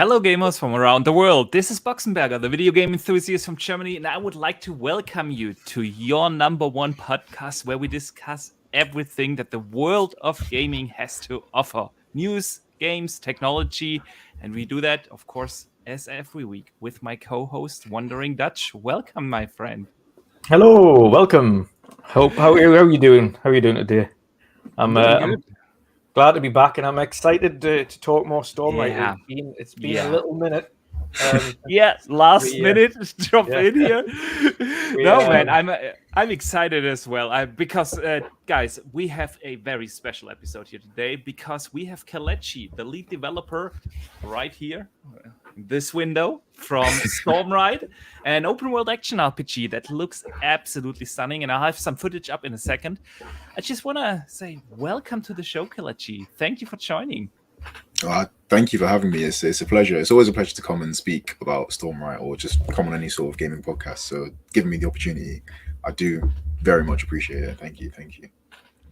Hello, gamers from around the world. This is Boxenberger, the video game enthusiast from Germany, and I would like to welcome you to your #1 podcast where we discuss everything that the world of gaming has to offer. News, games, technology, and we do that, of course, as every week with my co-host, Wandering Dutch. Welcome, my friend. Hello, welcome. How are you doing? How are you doing today? I'm glad to be back, and I'm excited to talk more Stormrite. Yeah. It's been a little minute. Last minute drop in here. Man, I'm excited as well. Because guys, we have a very special episode here today because we have Kelechi, the lead developer, right here, this window from Stormrite, an open world action RPG that looks absolutely stunning. And I'll have some footage up in a second. I just want to say welcome to the show, Kelechi. Thank you for joining. Thank you for having me. It's a pleasure. It's always a pleasure to come and speak about Stormrite or just come on any sort of gaming podcast. So giving me the opportunity, I do very much appreciate it. Thank you.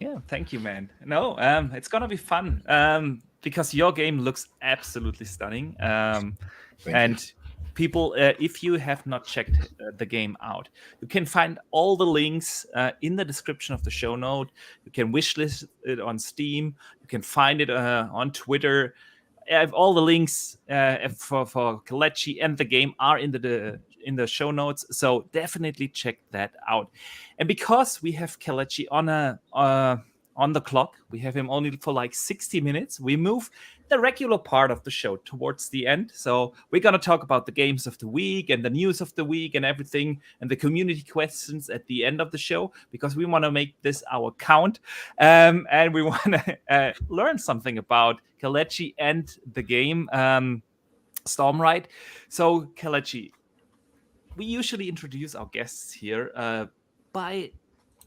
Yeah, thank you, man. No, it's gonna be fun because your game looks absolutely stunning. And people, if you have not checked the game out, you can find all the links in the description of the show note. You can wishlist it on Steam. You can find it on Twitter. All the links for Kelechi and the game are in the show notes. So definitely check that out. And because we have Kelechi on the clock, we have him only for like 60 minutes. We move the regular part of the show towards the end. So we're going to talk about the games of the week and the news of the week and everything and the community questions at the end of the show because we want to make this our count. And we want to learn something about Kelechi and the game Stormrite. So Kelechi, we usually introduce our guests here by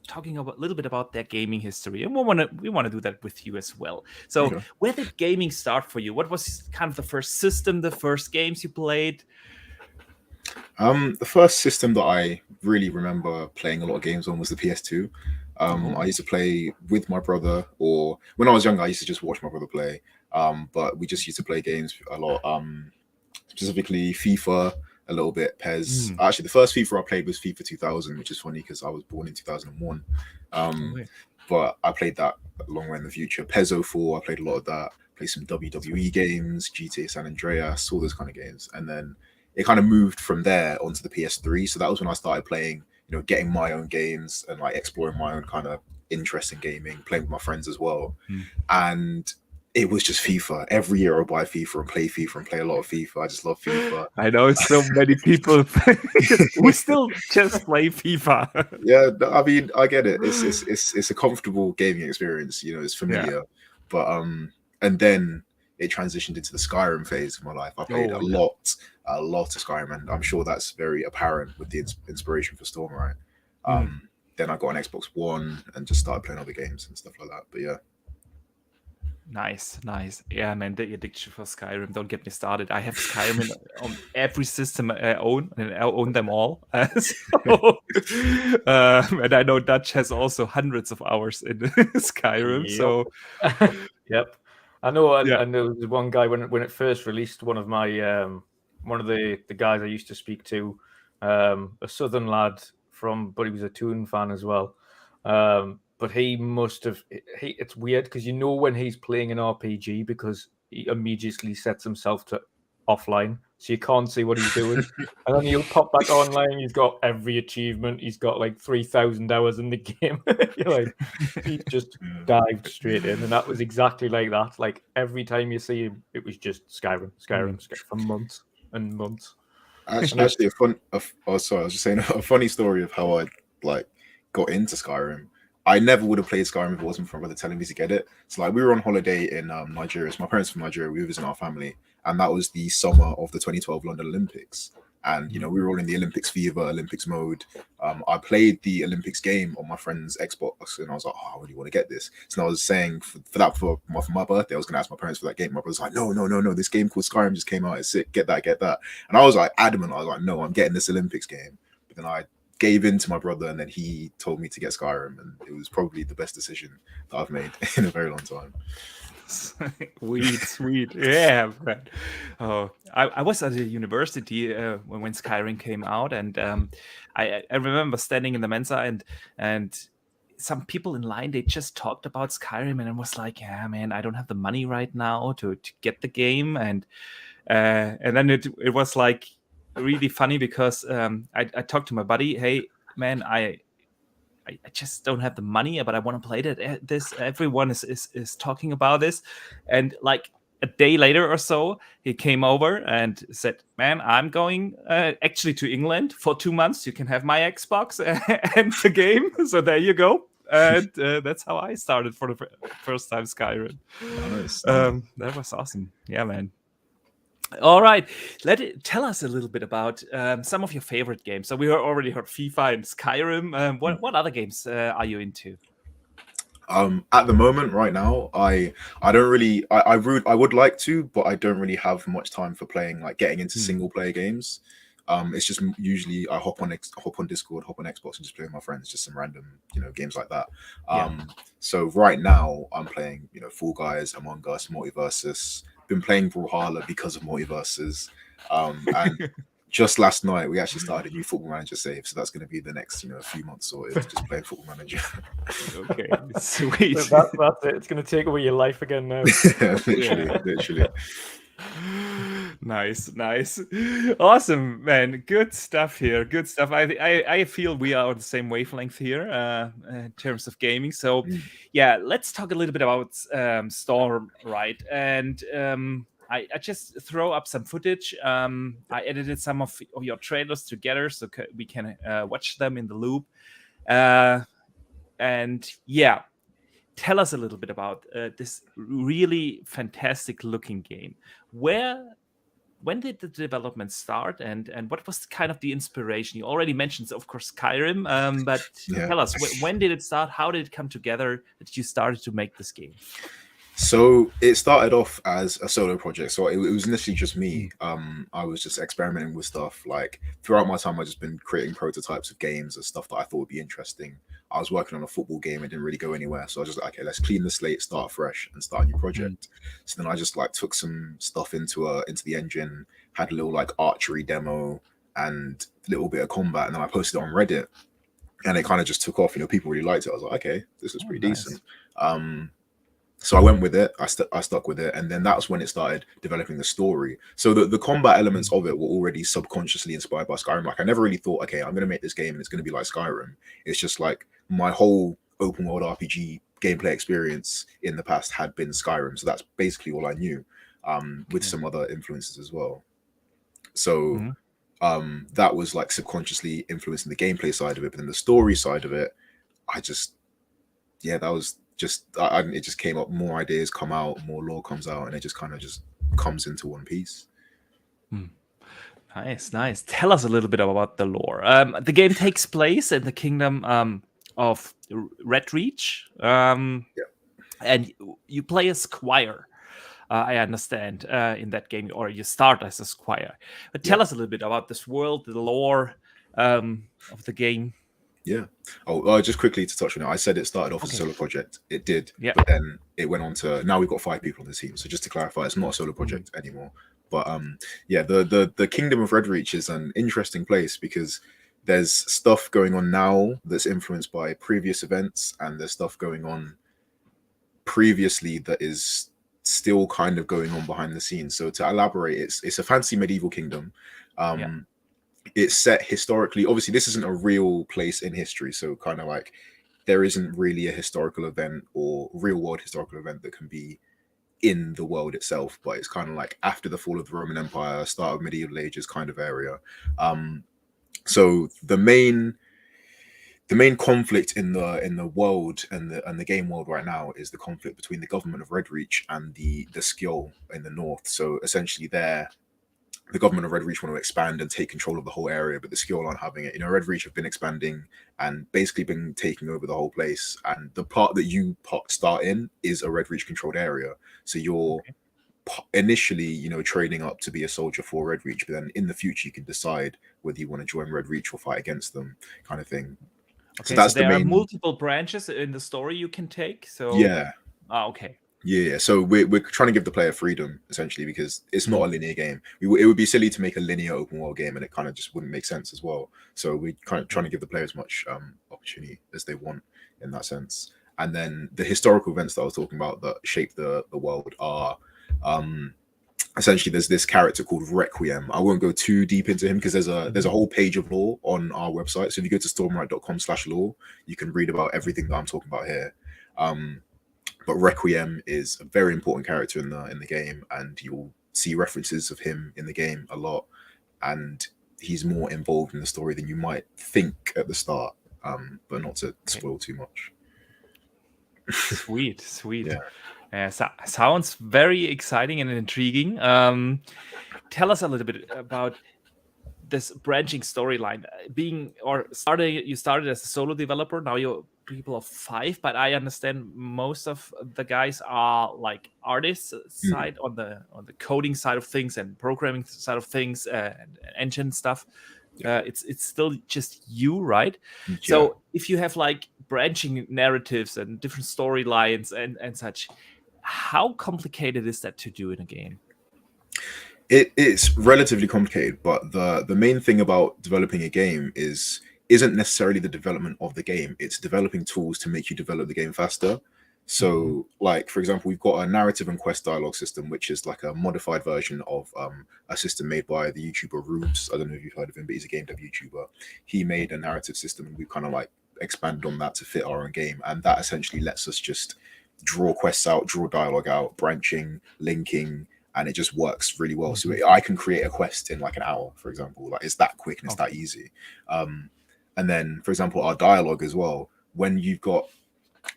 talking a little bit about their gaming history, and we want to do that with you as well. So, Where did gaming start for you? What was kind of the first system, the first games you played? The first system that I really remember playing a lot of games on was the PS2. I used to play with my brother, or when I was younger, I used to just watch my brother play. But we just used to play games a lot, specifically FIFA. A little bit PES. Actually, the first FIFA I played was FIFA 2000, which is funny because I was born in 2001. But I played that a long way in the future. PES 04, I played a lot of that. Played some WWE games, GTA San Andreas, all those kind of games. And then it kind of moved from there onto the PS3. So that was when I started playing, getting my own games and like exploring my own kind of interest in gaming, playing with my friends as well. And it was just FIFA. Every year I'll buy FIFA and play a lot of FIFA. I just love FIFA. I know so many people who still just play FIFA. Yeah, I mean, I get it. It's a comfortable gaming experience. It's familiar. Yeah. But and then it transitioned into the Skyrim phase of my life. I played a lot of Skyrim, and I'm sure that's very apparent with the inspiration for Stormrite. Then I got an Xbox One and just started playing other games and stuff like that. But yeah. Nice. Yeah, man, the addiction for Skyrim. Don't get me started. I have Skyrim on every system I own, and I own them all. And I know Dutch has also hundreds of hours in Skyrim. Yep. So, yep. I know there's one guy when it first released. One of my one of the guys I used to speak to, a southern lad but he was a Toon fan as well. But he must have. It's weird because when he's playing an RPG because he immediately sets himself to offline, so you can't see what he's doing. And then he'll pop back online. He's got every achievement. He's got like 3,000 hours in the game. He just dived straight in, and that was exactly like that. Like every time you see him, it was just Skyrim for months and months. Actually, I was just saying a funny story of how I got into Skyrim. I never would have played Skyrim if it wasn't for my brother telling me to get it. So we were on holiday in Nigeria. So my parents from Nigeria. We were visiting our family, and that was the summer of the 2012 London Olympics. And we were all in the Olympics fever, Olympics mode. I played the Olympics game on my friend's Xbox, and I was like, "Oh, I really want to get this." So I was saying for my birthday, I was going to ask my parents for that game. My brother's like, "No, this game called Skyrim just came out. It's sick. Get that." And I was like adamant. I was like, "No, I'm getting this Olympics game." But then I gave in to my brother, and then he told me to get Skyrim, and it was probably the best decision that I've made in a very long time. Sweet. Yeah, man. Oh, I was at a university when Skyrim came out, and I remember standing in the Mensa, and some people in line, they just talked about Skyrim, and I was like, yeah, man, I don't have the money right now to get the game, and then it was like really funny because I talked to my buddy, hey, man, I just don't have the money, but I want to play that. This everyone is talking about this, and like a day later or so, he came over and said, "Man, I'm going actually to England for 2 months. You can have my Xbox and the game. So there you go." And that's how I started for the first time Skyrim. Nice. That was awesome. Yeah, man. All right, tell us a little bit about some of your favorite games. So we already heard FIFA and Skyrim. What other games are you into? At the moment, right now, I don't really I would like to, but I don't really have much time for playing, like getting into single player games. It's just usually I hop on Discord, hop on Xbox, and just play with my friends, just some random games like that. So right now I'm playing Fall Guys, Among Us, Multiversus. Been playing Brawlhalla because of Multiverses, and just last night we actually started a new Football Manager save, so that's going to be the next few months sorted, just playing Football Manager. Okay, sweet. So that's it. It's going to take away your life again now. Literally. Nice. Awesome, man. Good stuff here. Good stuff. I feel we are on the same wavelength here in terms of gaming. So yeah, let's talk a little bit about Stormrite. And I just throw up some footage. I edited some of your trailers together so we can watch them in the loop. And yeah, tell us a little bit about this really fantastic looking game. When did the development start, and what was kind of the inspiration? You already mentioned, of course, Skyrim, but tell us, when did it start? How did it come together that you started to make this game? So it started off as a solo project. So it was initially just me. I was just experimenting with stuff. Like throughout my time, I've just been creating prototypes of games and stuff that I thought would be interesting. I was working on a football game. It didn't really go anywhere. So I was just like, okay, let's clean the slate, start fresh, and start a new project. So then I just like took some stuff into the engine, had a little like archery demo and a little bit of combat, and then I posted it on Reddit, and it kind of just took off. People really liked it. I was like, okay, this is pretty decent. So I went with it. I stuck with it, and then that's when it started developing the story. So the combat elements of it were already subconsciously inspired by Skyrim. Like I never really thought, okay, I'm going to make this game and it's going to be like Skyrim. It's just like my whole open world RPG gameplay experience in the past had been Skyrim. So that's basically all I knew, with some other influences as well. So that was like subconsciously influencing the gameplay side of it, but then the story side of it, that was just it just came up. More ideas come out, more lore comes out, and it just kind of just comes into one piece. Nice. Tell us a little bit about the lore. The game takes place in the kingdom of Redreach, and you play a squire. I understand in that game, or you start as a squire. But tell us a little bit about this world, the lore of the game. Yeah. Just quickly to touch on it, I said it started off as a solo project. It did, but then it went on to, now we've got 5 people on the team. So just to clarify, it's not a solo project anymore. But the Kingdom of Redreach is an interesting place because there's stuff going on now that's influenced by previous events, and there's stuff going on previously that is still kind of going on behind the scenes. So to elaborate, it's a fancy medieval kingdom. It's set historically. Obviously, this isn't a real place in history, so kind of like there isn't really a historical event or real world historical event that can be in the world itself, but it's kind of like after the fall of the Roman Empire, start of medieval ages kind of area. So the main conflict in the world and the game world right now is the conflict between the government of Redreach and the Skjold in the north. So essentially the government of Redreach want to expand and take control of the whole area, but the Skjold aren't having it. Redreach have been expanding and basically been taking over the whole place. And the part that you start in is a Redreach controlled area. So you're initially, training up to be a soldier for Redreach, but then in the future you can decide whether you want to join Redreach or fight against them, kind of thing. Okay, so that's there are multiple branches in the story you can take. So yeah. Okay. Yeah, so we're trying to give the player freedom essentially because it's not a linear game. It would be silly to make a linear open world game, and it kind of just wouldn't make sense as well. So we're kind of trying to give the player as much opportunity as they want in that sense. And then the historical events that I was talking about that shape the world are essentially there's this character called Requiem. I won't go too deep into him because there's a whole page of lore on our website. So if you go to stormrite.com/lore, you can read about everything that I'm talking about here. But Requiem is a very important character in the game, and you'll see references of him in the game a lot. And he's more involved in the story than you might think at the start. But not to spoil too much. Sweet. Sounds very exciting and intriguing. Tell us a little bit about this branching storyline. You started as a solo developer. Now you're people of 5, but I understand most of the guys are like artists side on the coding side of things and programming side of things and engine stuff. It's still just you, right? Yeah. So if you have like branching narratives and different storylines and such, how complicated is that to do in a game? It's relatively complicated, but the main thing about developing a game isn't necessarily the development of the game. It's developing tools to make you develop the game faster. So, like, for example, we've got a narrative and quest dialogue system, which is like a modified version of a system made by the YouTuber Rubes. I don't know if you've heard of him, but he's a game dev YouTuber. He made a narrative system, and we kind of like expanded on that to fit our own game. And that essentially lets us just draw quests out, draw dialogue out, branching, linking, and it just works really well. So I can create a quest in like an hour, for example. Like, it's that quick and it's that easy. And then, for example, our dialogue as well, when you've got,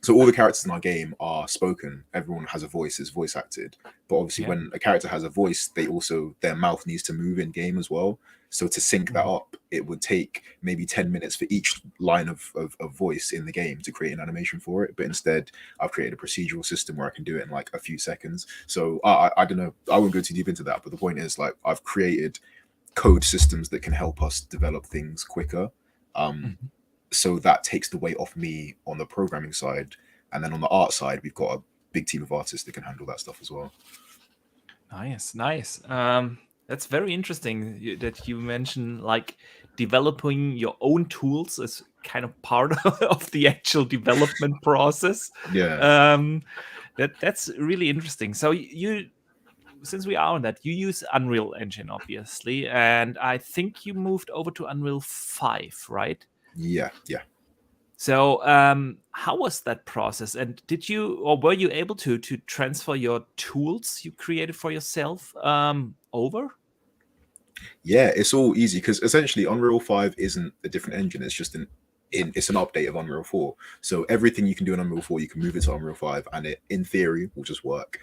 so all the characters in our game are spoken. Everyone has a voice, is voice acted. But obviously when a character has a voice, their mouth needs to move in game as well. So to sync that up, it would take maybe 10 minutes for each line of voice in the game to create an animation for it. But instead, I've created a procedural system where I can do it in like a few seconds. So I don't know, I won't go too deep into that. But the point is, like, I've created code systems that can help us develop things quicker. So that takes the weight off me on the programming side. And then on the art side, we've got a big team of artists that can handle that stuff as well. Nice. That's very interesting that you mentioned like developing your own tools as kind of part of the actual development process. Yeah. That's really interesting. So since we are on that, you use Unreal Engine, obviously, and I think you moved over to Unreal 5, right? Yeah. So how was that process? And were you able to transfer your tools you created for yourself over? Yeah, it's all easy because essentially Unreal 5 isn't a different engine. It's just it's an update of Unreal 4. So everything you can do in Unreal 4, you can move it to Unreal 5, and it, in theory, will just work.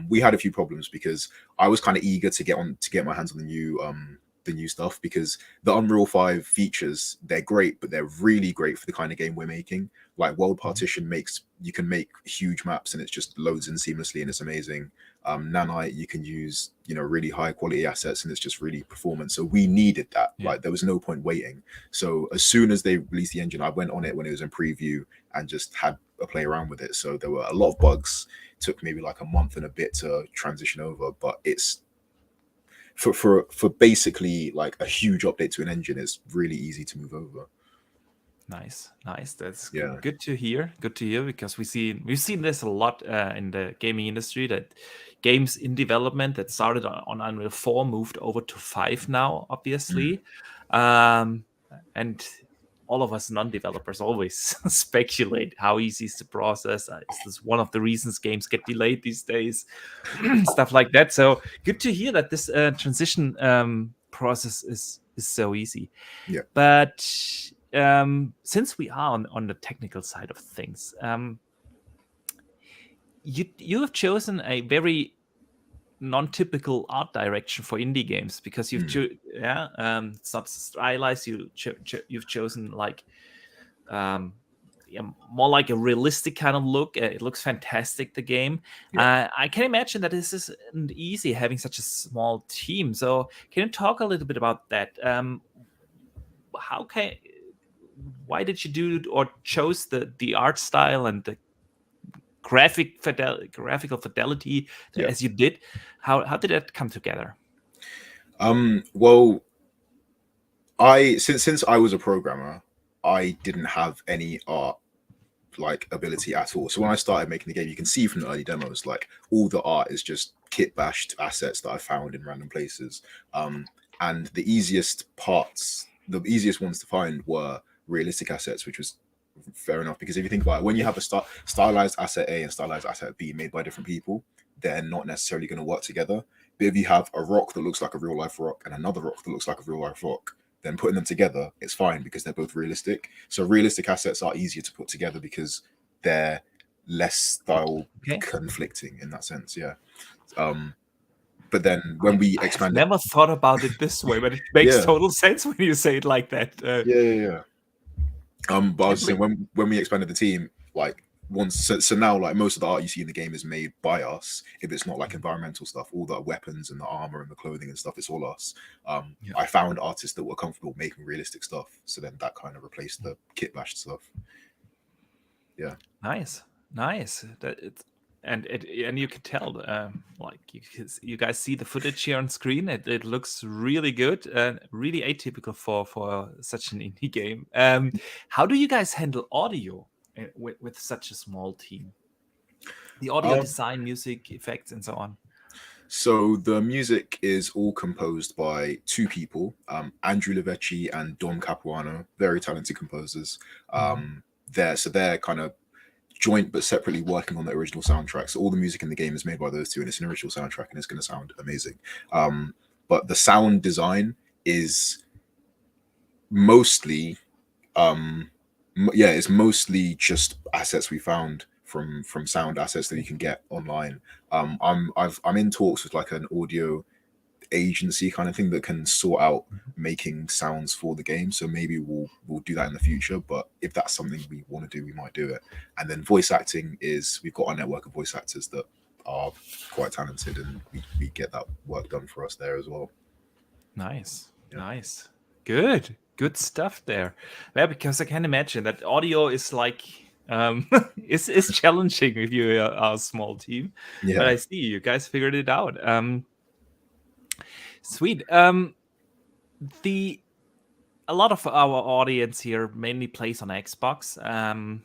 We had a few problems because I was kind of eager to get my hands on the new stuff, because the Unreal 5 features, they're great, but they're really great for the kind of game we're making. Like world partition you can make huge maps and it just loads in seamlessly and it's amazing. Nanite, you can use, really high quality assets and it's just really performant. So we needed that. Like, there was no point waiting. So as soon as they released the engine, I went on it when it was in preview and just had a play around with it. So there were a lot of bugs. It took maybe like a month and a bit to transition over, but it's for basically like a huge update to an engine, it's really easy to move over. Nice. That's good to hear. Because we've seen this a lot in the gaming industry, that games in development that started on Unreal 4 moved over to 5 now, obviously. And all of us non-developers always speculate how easy is the process. Is this one of the reasons games get delayed these days? Stuff like that. So good to hear that this transition process is so easy. Yeah. But since we are on the technical side of things, you have chosen a very non-typical art direction for indie games, because you've it's not stylized. You've chosen like more like a realistic kind of look. It looks fantastic, the game. I can imagine that this isn't easy having such a small team. So can you talk a little bit about that? Why did you do or chose the art style and the graphical fidelity as you did. How did that come together? Well, since I was a programmer, I didn't have any art like ability at all. So when I started making the game, you can see from the early demos, like all the art is just kit bashed assets that I found in random places. And the easiest ones to find were realistic assets, which was fair enough, because if you think about it, when you have a stylized asset A and stylized asset B made by different people, they're not necessarily going to work together. But if you have a rock that looks like a real life rock and another rock that looks like a real life rock, then putting them together, it's fine because they're both realistic. So realistic assets are easier to put together because they're less style conflicting in that sense. Yeah. But then when we expanded, I've never thought about it this way, but it makes total sense when you say it like that. Yeah. But I was saying when we expanded the team, like so now like most of the art you see in the game is made by us. If it's not like environmental stuff, all the weapons and the armor and the clothing and stuff, it's all us. I found artists that were comfortable making realistic stuff, so then that kind of replaced the kit bashed stuff. Yeah. Nice. And you can tell, like you guys see the footage here on screen. It looks really good and really atypical for such an indie game. How do you guys handle audio with such a small team? The audio design, music, effects, and so on. So the music is all composed by two people, Andrew Levecchi and Dom Capuano, very talented composers. They're kind of joint but separately working on the original soundtrack. So all the music in the game is made by those two, and it's an original soundtrack, and it's going to sound amazing. But the sound design is mostly, it's mostly just assets we found from sound assets that you can get online. I'm in talks with like an audio agency kind of thing that can sort out making sounds for the game, so maybe we'll do that in the future. But if that's something we want to do, we might do it. And then voice acting is, we've got a network of voice actors that are quite talented, and we get that work done for us there as well. Nice. Good stuff there. Yeah, because I can imagine that audio is like it's challenging if you are a small team. Yeah. But I see you guys figured it out. Sweet. A lot of our audience here mainly plays on Xbox. And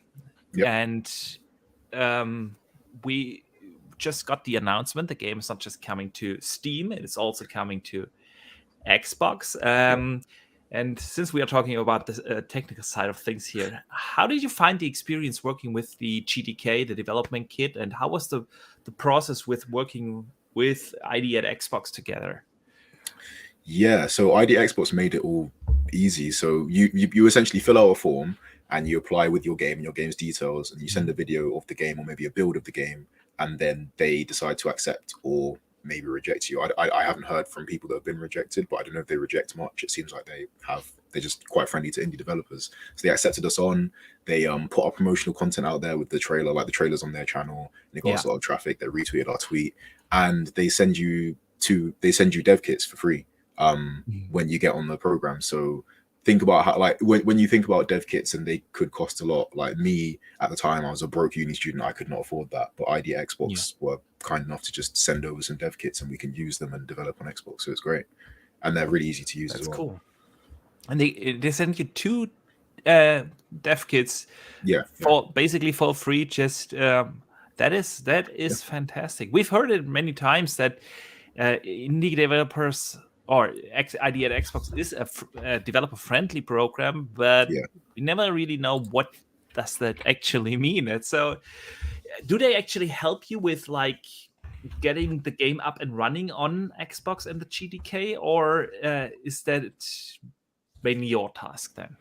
we just got the announcement the game is not just coming to Steam, it is also coming to Xbox. And since we are talking about the technical side of things here, how did you find the experience working with the GTK, the development kit, and how was the process with working with ID at Xbox together? Yeah, so ID Xbox made it all easy. So you essentially fill out a form and you apply with your game and your game's details, and you send a video of the game or maybe a build of the game, and then they decide to accept or maybe reject you. I haven't heard from people that have been rejected, but I don't know if they reject much. It seems like they're just quite friendly to indie developers. So they accepted us on. They put our promotional content out there with the trailer, like the trailers on their channel, and they got us a lot of traffic. They retweeted our tweet, and they send you dev kits for free when you get on the program. So think about how, like, when you think about dev kits, and they could cost a lot. Like me at the time, I was a broke uni student, I could not afford that, but ID Xbox were kind enough to just send over some dev kits, and we can use them and develop on Xbox. So it's great, and they're really easy to use. That's as well. Cool. And they send you two dev kits, basically for free. Just that is fantastic. We've heard it many times that indie developers or ID at Xbox is a developer-friendly program, but we never really know what does that actually mean. And so, do they actually help you with like getting the game up and running on Xbox and the GTK, or is that mainly your task then?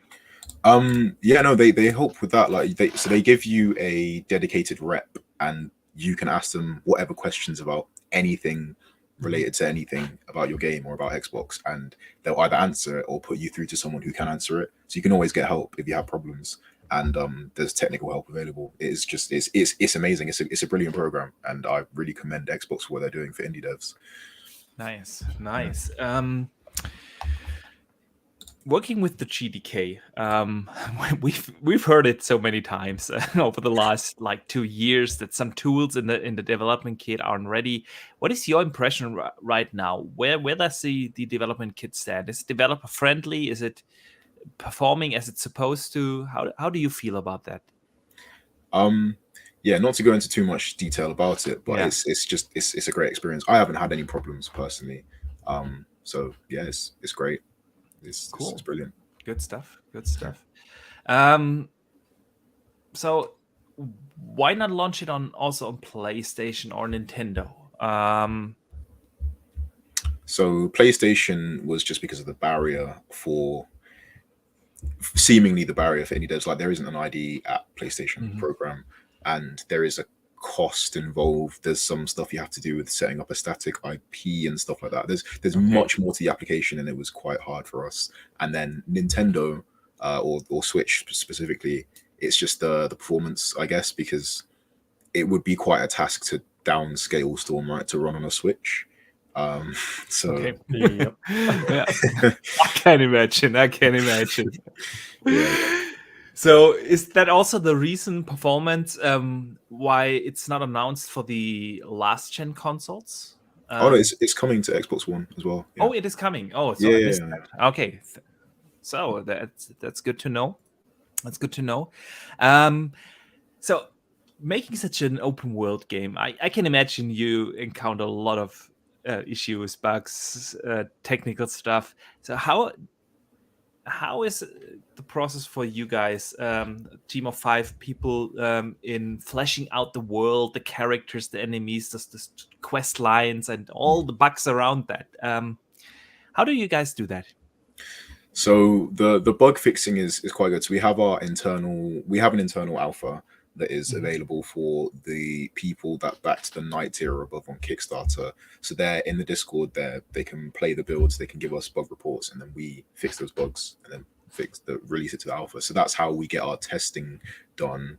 They help with that. Like they give you a dedicated rep, and you can ask them whatever questions about anything related to anything about your game or about Xbox, and they'll either answer it or put you through to someone who can answer it. So you can always get help if you have problems, and there's technical help available. It's amazing. It's a brilliant program, and I really commend Xbox for what they're doing for indie devs. Nice. working with the GDK, we've heard it so many times over the last like 2 years that some tools in the development kit aren't ready. What is your impression right now? Where does the development kit stand? Is it developer friendly? Is it performing as it's supposed to? How do you feel about that? Yeah, not to go into too much detail about it, but Yeah. it's a great experience. I haven't had any problems personally. So yeah, it's great. Cool. It's brilliant. Good stuff. So why not launch it also on PlayStation or Nintendo? So PlayStation was just because of the barrier for seemingly the barrier for indie devs. Like there isn't an ID at PlayStation program, and there is a cost involved. There's some stuff you have to do with setting up a static IP and stuff like that. There's much more to the application, and it was quite hard for us. And then Nintendo or Switch specifically, it's just the performance, I guess, because it would be quite a task to downscale Stormrite to run on a Switch. So yeah. I can imagine. Yeah. So is that also the reason performance why it's not announced for the last gen consoles? Oh no, it's coming to Xbox One as well. Yeah. Oh, it is coming. Oh, so I missed that. Okay, so that's good to know. That's good to know. So making such an open world game, I can imagine you encounter a lot of issues, bugs, technical stuff. So how is the process for you guys, team of 5 people, in fleshing out the world, the characters, the enemies, the quest lines, and all the bugs around that? How do you guys do that? So the bug fixing is quite good. So we have an internal alpha that is available for the people that backed the Night tier above on Kickstarter. So they're in the Discord there. They can play the builds, they can give us bug reports, and then we fix those bugs and then release it to the alpha. So that's how we get our testing done.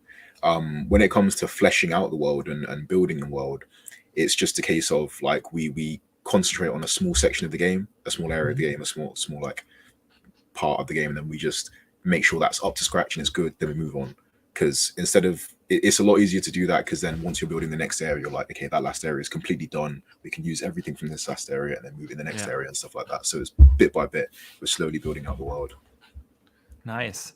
When it comes to fleshing out the world and building the world, it's just a case of like we concentrate on a small section of the game, a small area of the game, a small like part of the game, and then we just make sure that's up to scratch and it's good, then we move on. Because instead of it's a lot easier to do that, because then once you're building the next area, you're like, okay, that last area is completely done, we can use everything from this last area and then move in the next area and stuff like that. So it's bit by bit, we're slowly building out the world. Nice.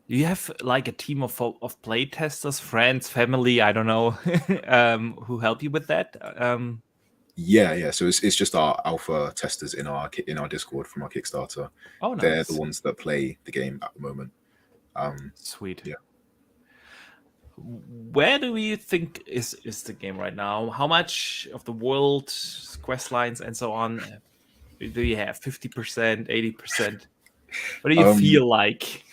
Do you have like a team of play testers, friends, family, I don't know, who help you with that? Yeah. So it's just our alpha testers in our Discord from our Kickstarter. Oh, nice. They're the ones that play the game at the moment. Sweet. Yeah. Where do you think is the game right now? How much of the world, quest lines, and so on do you have? 50%, 80%? What do you feel like?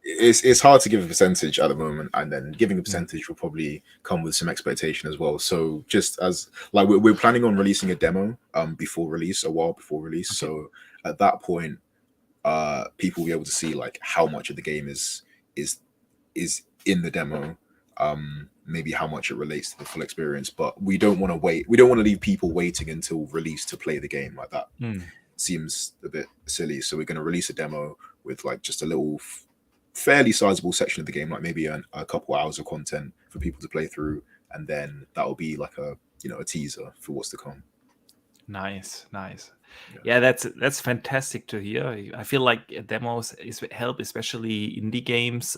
It's hard to give a percentage at the moment, and then giving a percentage will probably come with some expectation as well. So just as like we're planning on releasing a demo a while before release. Okay. So at that point, people will be able to see like how much of the game is in the demo, maybe how much it relates to the full experience. But we don't want to wait. We don't want to leave people waiting until release to play the game like that. Seems a bit silly. So we're going to release a demo with like just a little fairly sizable section of the game, like maybe a couple hours of content for people to play through, and then that will be like a teaser for what's to come. Nice. Yeah, that's fantastic to hear. I feel like demos help, especially indie games,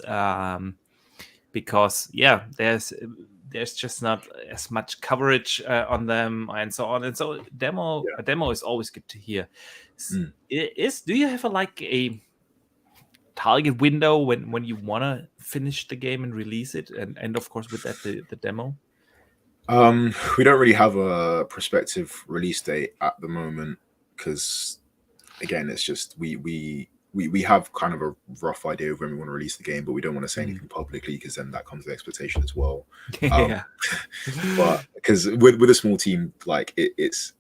because there's just not as much coverage on them and so on. And so a demo is always good to hear. Do you have a target window when you want to finish the game and release it, and of course with that the demo? We don't really have a prospective release date at the moment, because again, it's just we have kind of a rough idea of when we want to release the game, but we don't want to say anything publicly, because then that comes with expectation as well. But because with a small team, like it's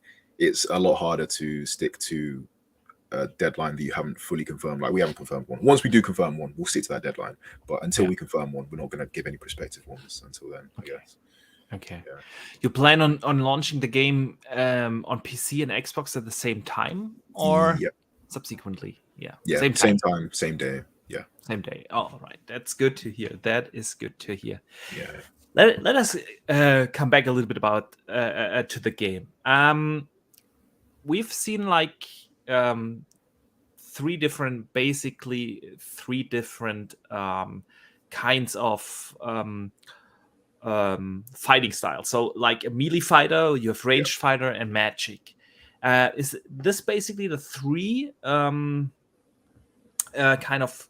a lot harder to stick to a deadline that you haven't fully confirmed. Like we haven't confirmed one. Once we do confirm one, we'll stick to that deadline. But until we confirm one, we're not going to give any prospective ones until then, I guess. Okay. Yeah. You plan on launching the game on PC and Xbox at the same time, or? subsequently? Yeah. Yeah, Same time, same day. Yeah. Same day. All right. That's good to hear. That is good to hear. Yeah. Let us come back a little bit about to the game. We've seen like three different kinds of fighting styles. So like a melee fighter, you have ranged fighter, and magic. Is this basically the three kind of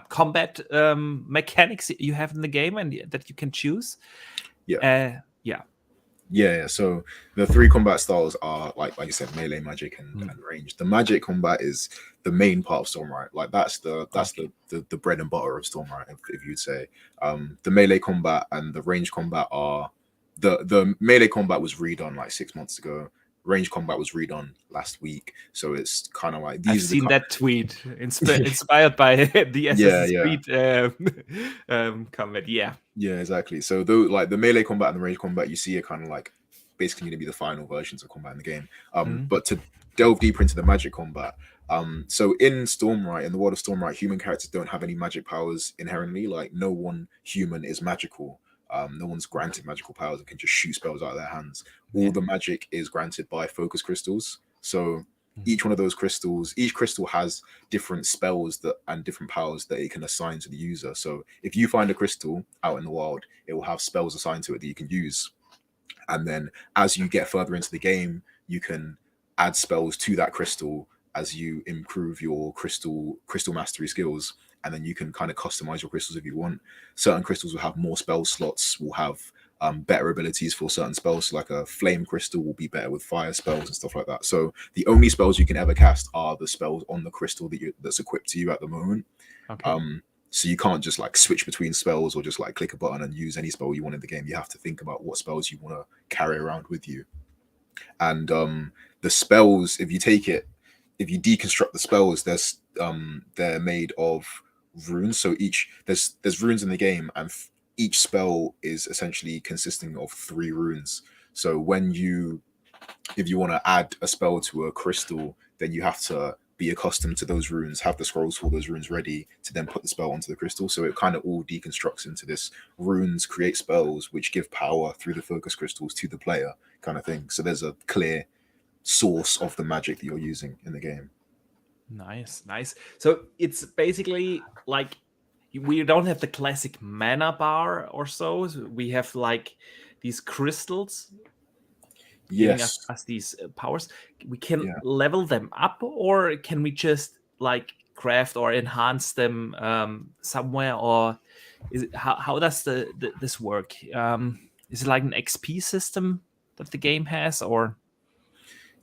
combat mechanics you have in the game and that you can choose? Yeah. So the three combat styles are like you said, melee, magic, and range. The magic combat is the main part of Stormrite. Like that's the bread and butter of Stormrite, if you'd say. The melee combat and the range combat are the melee combat was redone like 6 months ago. Range combat was redone last week, so it's kind of like these. I've seen that tweet inspired by the Assassin's Creed combat. Yeah, exactly. So though, like the melee combat and the range combat, you see are kind of like basically going to be the final versions of combat in the game. But to delve deeper into the magic combat, so in Stormrite, in the world of Stormrite, human characters don't have any magic powers inherently. Like no one human is magical. No one's granted magical powers and can just shoot spells out of their hands. All the magic is granted by focus crystals. So each one of those crystals, each crystal has different spells and different powers that it can assign to the user. So if you find a crystal out in the wild, it will have spells assigned to it that you can use. And then as you get further into the game, you can add spells to that crystal as you improve your crystal mastery skills. And then you can kind of customize your crystals if you want. Certain crystals will have more spell slots, will have better abilities for certain spells. So like a flame crystal will be better with fire spells and stuff like that. So the only spells you can ever cast are the spells on the crystal that's equipped to you at the moment. Okay. So you can't just like switch between spells or just like click a button and use any spell you want in the game. You have to think about what spells you want to carry around with you. And the spells, if you deconstruct the spells, they're made of runes. So there's runes in the game, and each spell is essentially consisting of 3 runes. So if you want to add a spell to a crystal, then you have to be accustomed to those runes, have the scrolls for those runes ready to then put the spell onto the crystal. So it kind of all deconstructs into this runes create spells which give power through the focus crystals to the player kind of thing. So there's a clear source of the magic that you're using in the game. Nice. So it's basically like we don't have the classic mana bar or so. We have like these crystals giving us these powers. We can level them up, or can we just like craft or enhance them somewhere, or how does this work? Is it like an XP system that the game has, or?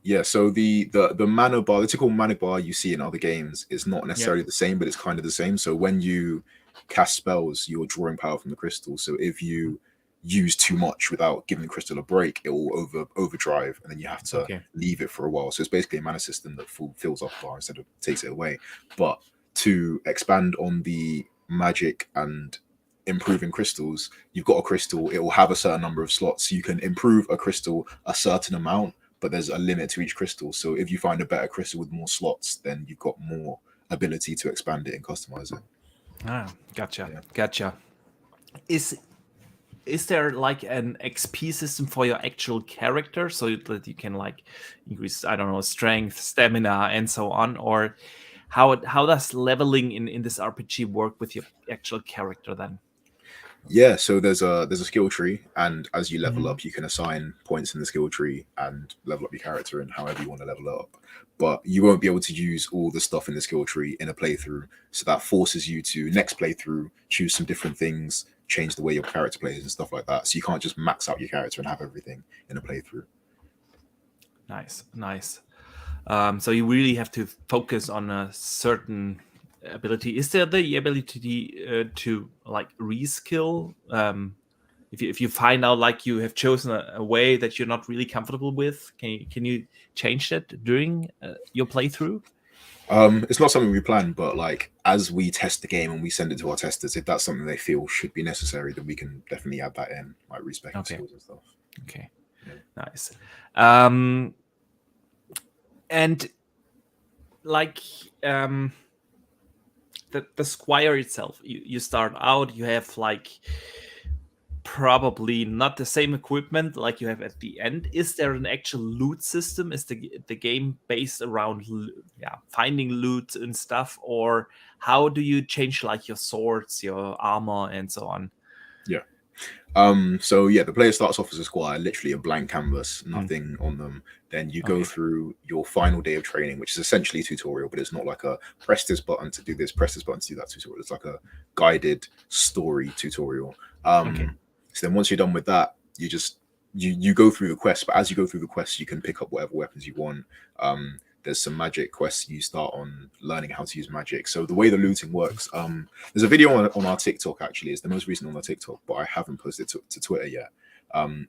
Yeah, so the mana bar, the typical mana bar you see in other games is not necessarily the same, but it's kind of the same. So when you cast spells, you're drawing power from the crystal. So if you use too much without giving the crystal a break, it will overdrive, and then you have to leave it for a while. So it's basically a mana system that fills up bar instead of takes it away. But to expand on the magic and improving crystals, you've got a crystal, it will have a certain number of slots. You can improve a crystal a certain amount, but there's a limit to each crystal. So if you find a better crystal with more slots, then you've got more ability to expand it and customize it. Gotcha. Is there like an XP system for your actual character so that you can like increase, I don't know, strength, stamina, and so on? Or how does leveling in this RPG work with your actual character then? Yeah, so there's a skill tree, and as you level up, you can assign points in the skill tree and level up your character and however you want to level it up. But you won't be able to use all the stuff in the skill tree in a playthrough. So that forces you to next playthrough choose some different things, change the way your character plays and stuff like that. So you can't just max out your character and have everything in a playthrough. Nice. So you really have to focus on a certain ability. Is there the ability to like reskill? If you find out like you have chosen a way that you're not really comfortable with, can you change that during your playthrough? It's not something we plan, but like as we test the game and we send it to our testers, if that's something they feel should be necessary, then we can definitely add that in, like respecting skills and stuff. Okay, nice. And like the squire itself, you start out, you have like probably not the same equipment like you have at the end. Is there an actual loot system? Is the game based around finding loot and stuff, or how do you change like your swords, your armor, and so on? Yeah. So yeah, the player starts off as a squire, literally a blank canvas, nothing on them. Then you go through your final day of training, which is essentially a tutorial, but it's not like a press this button to do this, press this button to do that tutorial. It's like a guided story tutorial. So then once you're done with that, you go through the quest, but as you go through the quest, you can pick up whatever weapons you want. There's some magic quests. You start on learning how to use magic. So the way the looting works, there's a video on our TikTok, actually. It's the most recent on our TikTok, but I haven't posted it to Twitter yet.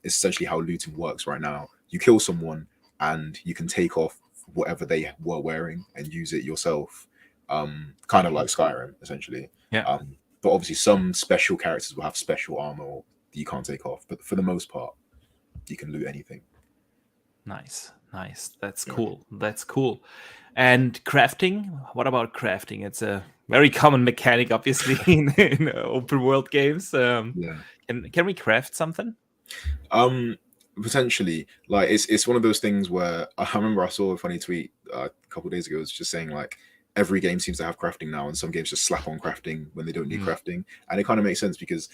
It's essentially how looting works right now. You kill someone and you can take off whatever they were wearing and use it yourself. Kind of like Skyrim, essentially. Yeah. But obviously some special characters will have special armor that you can't take off. But for the most part, you can loot anything. Nice. That's cool. And crafting? What about crafting? It's a very common mechanic, obviously, in open world games. Can we craft something? Potentially. Like it's one of those things where I remember I saw a funny tweet a couple of days ago. It's just saying like every game seems to have crafting now, and some games just slap on crafting when they don't need crafting. And it kind of makes sense because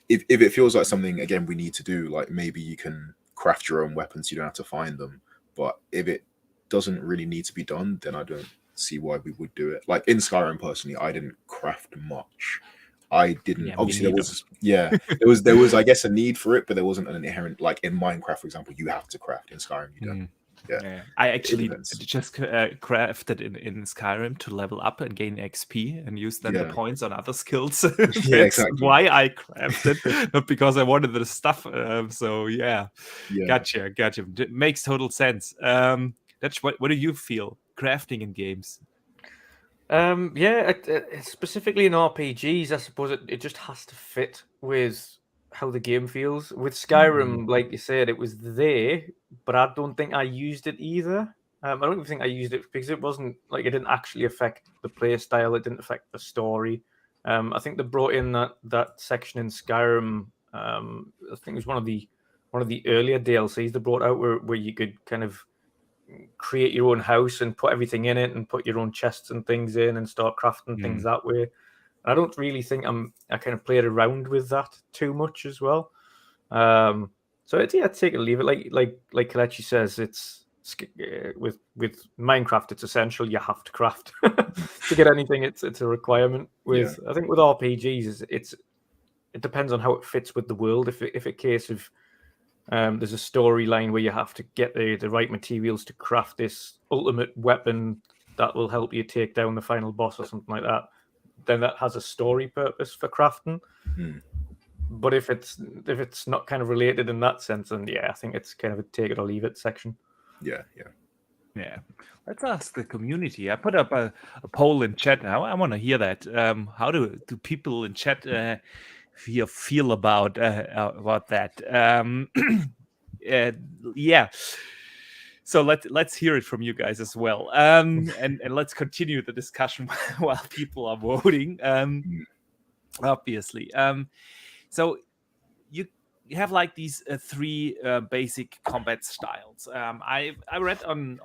if it feels like something again we need to do, like maybe you can craft your own weapons, you don't have to find them. But if it doesn't really need to be done, then I don't see why we would do it. Like in Skyrim, personally, I didn't craft much. I didn't. Obviously, there was I guess a need for it, but there wasn't an inherent, like in Minecraft, for example, you have to craft. In Skyrim, you don't. Yeah. I actually just crafted in Skyrim to level up and gain XP and use then the points on other skills. That's exactly why I crafted, not because I wanted the stuff. Gotcha. It makes total sense. That's what do you feel crafting in games? Specifically in RPGs, I suppose it just has to fit with how the game feels. With Skyrim, like you said, it was there, but I don't think I used it either. I don't even think I used it because it wasn't like it didn't actually affect the play style. It didn't affect the story. I think they brought in that section in Skyrim. I think it was one of the earlier DLCs they brought out where you could kind of create your own house and put everything in it and put your own chests and things in and start crafting things that way. I don't really think I kind of played around with that too much as well. So take it or leave it. Like Kelechi says, it's with Minecraft, it's essential. You have to craft to get anything. It's a requirement. I think with RPGs, it depends on how it fits with the world. If a case of there's a storyline where you have to get the right materials to craft this ultimate weapon that will help you take down the final boss or something like that, then that has a story purpose for crafting. But if it's not kind of related in that sense, then I think it's kind of a take it or leave it section. Yeah. Let's ask the community. I put up a poll in chat now. I want to hear that. How do people in chat feel about that? So let's hear it from you guys as well. And let's continue the discussion while people are voting. Obviously. So you have like these three basic combat styles. I read on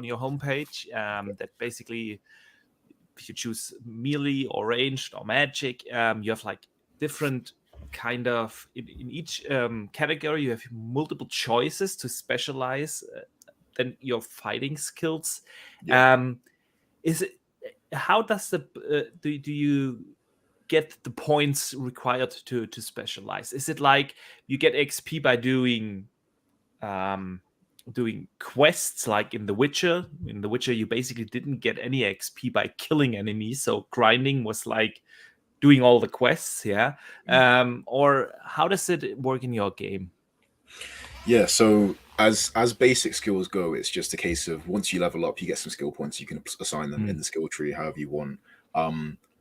your homepage that basically if you choose melee or ranged or magic, you have like different kind of in each category. You have multiple choices to specialize than your fighting skills. Is it how does the do you get the points required to specialize? Is it like you get XP by doing quests like in The Witcher? In The Witcher, you basically didn't get any XP by killing enemies, so grinding was like doing all the quests, or how does it work in your game? Yeah, so as basic skills go, it's just a case of once you level up, you get some skill points. You can assign them in the skill tree however you want.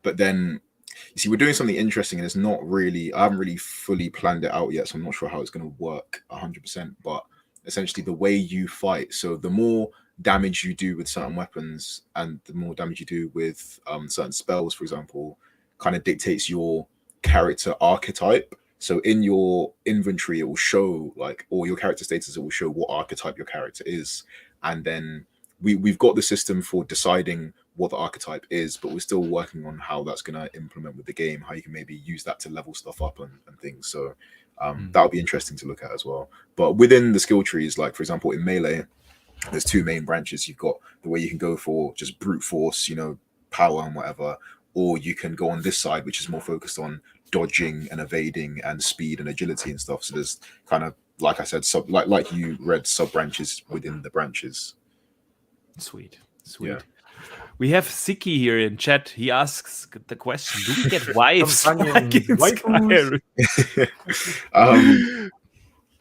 But then you see, we're doing something interesting, and it's not really. I haven't really fully planned it out yet, so I'm not sure how it's going to work 100%. But essentially, the way you fight. So the more damage you do with certain weapons and the more damage you do with certain spells, for example, kind of dictates your character archetype. So in your inventory, it will show like, or your character status, it will show what archetype your character is. And then we've got the system for deciding what the archetype is, but we're still working on how that's going to implement with the game, how you can maybe use that to level stuff up and things. So that'll be interesting to look at as well. But within the skill trees, like for example, in Melee, there's two main branches. You've got the way you can go for just brute force, you know, power and whatever, or you can go on this side, which is more focused on dodging and evading and speed and agility and stuff. So there's kind of, like I said, like you read, sub branches within the branches. Sweet. Yeah. We have Siki here in chat. He asks the question: do we get wives?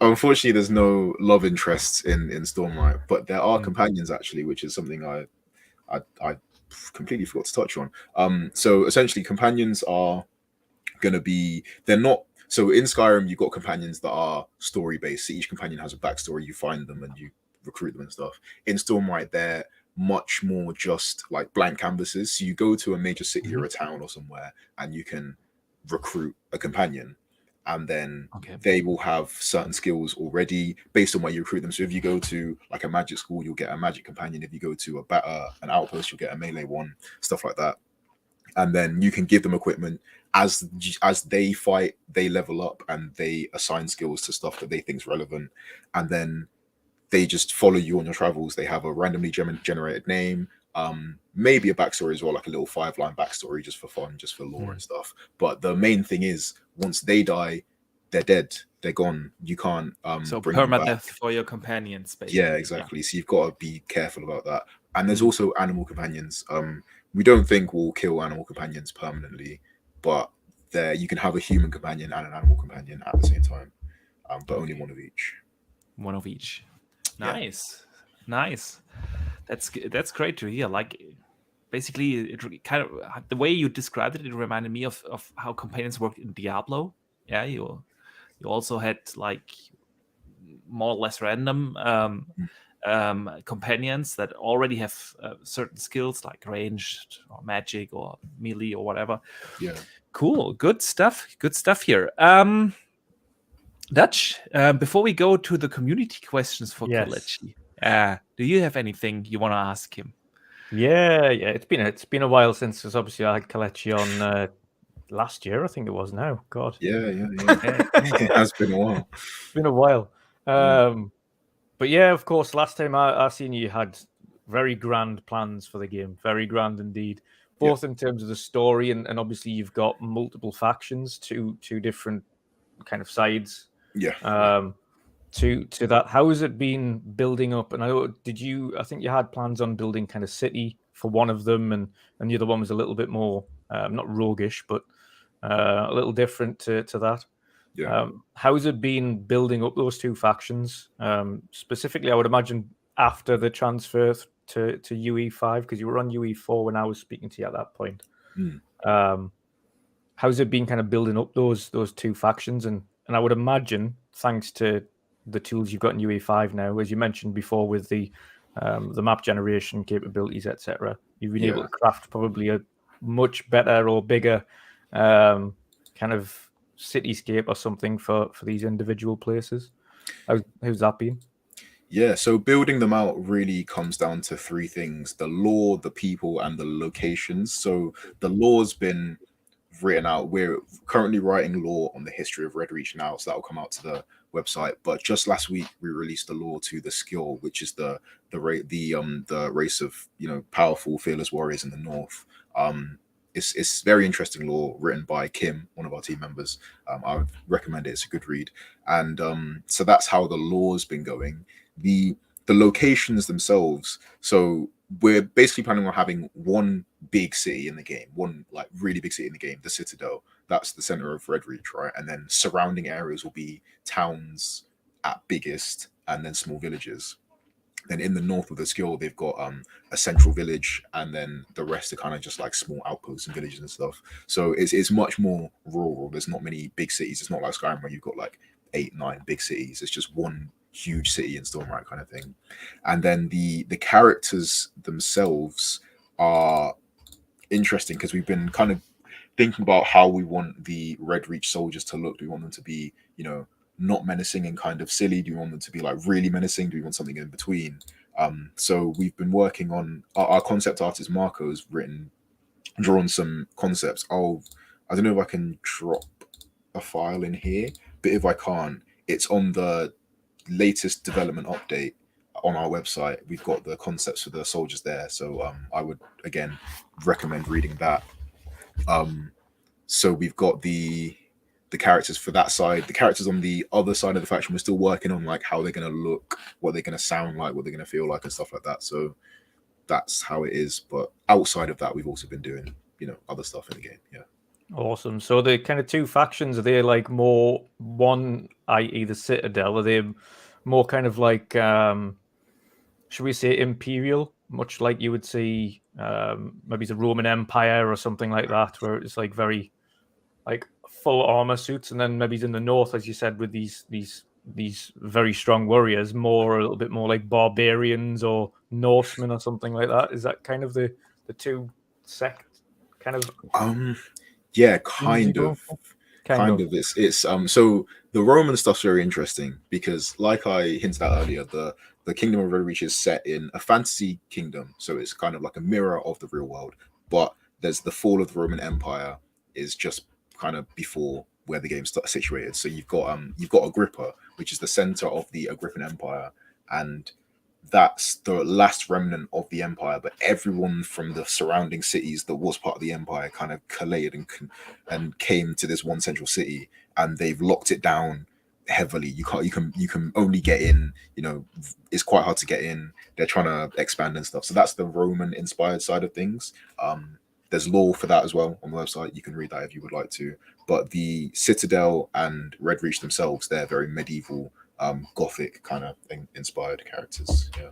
Unfortunately, there's no love interests in Stormrite, but there are companions actually, which is something I completely forgot to touch on. So essentially, companions are going to be, they're not. So in Skyrim, you've got companions that are story based. So each companion has a backstory. You find them and you recruit them and stuff. In Stormrite, they're much more just like blank canvases. So you go to a major city or a town or somewhere, and you can recruit a companion. And then they will have certain skills already based on where you recruit them. So if you go to like a magic school, you'll get a magic companion. If you go to an outpost, you'll get a melee one, stuff like that. And then you can give them equipment as they fight, they level up and they assign skills to stuff that they think is relevant. And then they just follow you on your travels. They have a randomly generated name, maybe a backstory as well, like a little 5-line backstory just for fun, just for lore and stuff. But the main thing is, once they die, they're dead. They're gone. You can't so bring them back. Permadeath for your companions, basically. Yeah, exactly. Yeah. So you've got to be careful about that. And there's also animal companions. We don't think we'll kill animal companions permanently, but you can have a human companion and an animal companion at the same time, but only one of each. One of each. Nice. That's great to hear. Like, basically, it kind of, the way you described it, it reminded me of how companions work in Diablo. Yeah, you also had like more or less random companions that already have certain skills like ranged or magic or melee or whatever. Yeah. Cool. Good stuff here. Dutch, before we go to the community questions for Kelechi, do you have anything you want to ask him? Yeah. It's been a while since obviously I had Kelechi on last year, I think it was now. God. Yeah. It has been a while. It's been a while. But yeah, of course, last time I seen you had very grand plans for the game. Very grand indeed. Both in terms of the story and obviously you've got multiple factions, two different kind of sides. To that, how has it been building up? And I think you had plans on building kind of city for one of them, and the other one was a little bit more not roguish, but a little different to that. How has it been building up those two factions? Specifically, I would imagine after the transfer to UE5, because you were on UE4 when I was speaking to you at that point. How's it been kind of building up those two factions? And I would imagine, thanks to the tools you've got in UE5 now, as you mentioned before, with the map generation capabilities, etc., you've been able to craft probably a much better or bigger kind of cityscape or something for these individual places. How's that been? Yeah, so building them out really comes down to three things: the lore, the people, and the locations. So the lore's been written out. We're currently writing lore on the history of Redreach now, so that will come out to the website. But just last week we released the lore to the Skill, which is the race of, you know, powerful fearless warriors in the north. It's very interesting lore written by Kim, one of our team members. I would recommend it. It's a good read. And so that's how the lore's been going. The locations themselves, so we're basically planning on having one big city in the game, one like really big city in the game, the Citadel. That's the center of Redreach, right? And then surrounding areas will be towns at biggest, and then small villages. Then in the north of the Skill, they've got a central village, and then the rest are kind of just like small outposts and villages and stuff. So it's much more rural. There's not many big cities. It's not like Skyrim where you've got like 8-9 big cities. It's just one huge city in Stormrite kind of thing. And then the characters themselves are interesting because we've been kind of thinking about how we want the Red Reach soldiers to look. Do we want them to be, not menacing and kind of silly? Do we want them to be like really menacing? Do we want something in between? So we've been working on our concept artist Marco has drawn some concepts. I don't know if I can drop a file in here, but if I can't, it's on the latest development update on our website. We've got the concepts for the soldiers there, so I would again recommend reading that. So we've got the characters for that side. The characters on the other side of the faction, we're still working on like how they're going to look, what they're going to sound like, what they're going to feel like, and stuff like that. So that's how it is. But outside of that, we've also been doing other stuff in the game. Yeah. Awesome. So the kind of two factions, are they like more one, i.e. the Citadel? Are they more kind of like, should we say Imperial, much like you would see maybe the Roman Empire or something like that, where it's like very like full armor suits, and then maybe in the north, as you said, with these very strong warriors, more a little bit more like barbarians or Norsemen or something like that? Is that kind of the two sect kind of? Yeah, kind of. It's so the Roman stuff's very interesting because, like I hinted at earlier, the Kingdom of Red Reach is set in a fantasy kingdom, so it's kind of like a mirror of the real world. But there's the fall of the Roman Empire is just kind of before where the game's situated. So you've got Agrippa, which is the center of the Agrippan Empire, and that's the last remnant of the empire. But everyone from the surrounding cities that was part of the empire kind of collated and came to this one central city, and they've locked it down heavily. You can only get in, it's quite hard to get in. They're trying to expand and stuff. So that's the Roman inspired side of things. There's lore for that as well on the website. You can read that if you would like to. But the Citadel and Red Reach themselves, they're very medieval, Gothic kind of inspired characters. Yeah.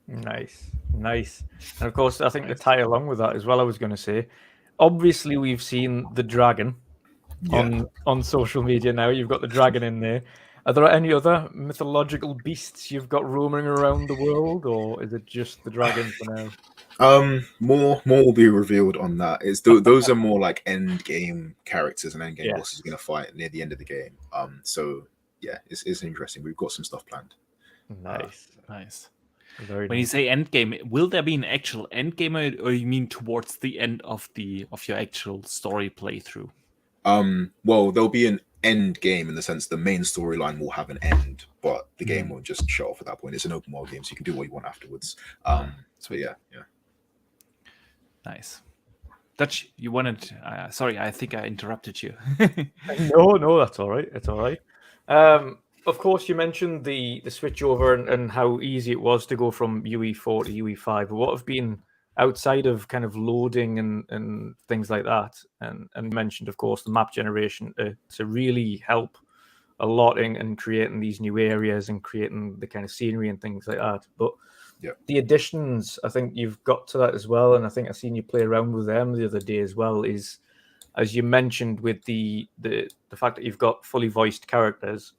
Nice. And of course, I think to tie along with that as well, I was going to say, obviously we've seen the dragon on social media now. You've got the dragon in there. Are there any other mythological beasts you've got roaming around the world, or is it just the dragon for now? More will be revealed on that. Those are more like end game characters and end game bosses are going to fight near the end of the game. So yeah, it's interesting. We've got some stuff planned. Nice. When you say end game, will there be an actual end game, or you mean towards the end of your actual story playthrough? Well, there'll be an end game in the sense the main storyline will have an end, but the game won't just shut off at that point. It's an open world game, so you can do what you want afterwards. So yeah. Nice. Dutch, you wanted? Sorry, I think I interrupted you. No, that's all right. It's all right. Of course, you mentioned the switch over and how easy it was to go from UE4 to UE5. But what have been outside of kind of loading and things like that, and mentioned, of course, the map generation to really help a lot in creating these new areas and creating the kind of scenery and things like that. But the additions, I think you've got to that as well, and I think I've seen you play around with them the other day as well, is, as you mentioned, with the fact that you've got fully voiced characters,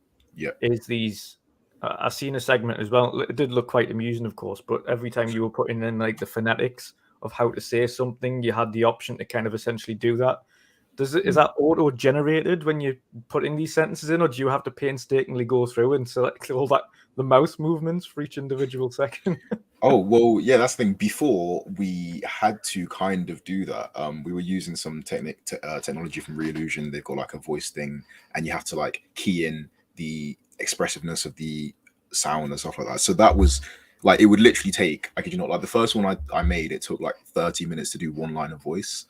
is these I've seen a segment as well. It did look quite amusing, of course, but every time you were putting in like the phonetics of how to say something, you had the option to kind of essentially do that. Is that auto generated when you put in these sentences in, or do you have to painstakingly go through and select all the mouse movements for each individual section? Oh, well, yeah, that's the thing. Before, we had to kind of do that. We were using some technology from Reillusion. They've got like a voice thing, and you have to like key in the expressiveness of the sound and stuff like that. So that was like, it would literally take, I kid you not, like the first one I made, it took like 30 minutes to do one line of voice.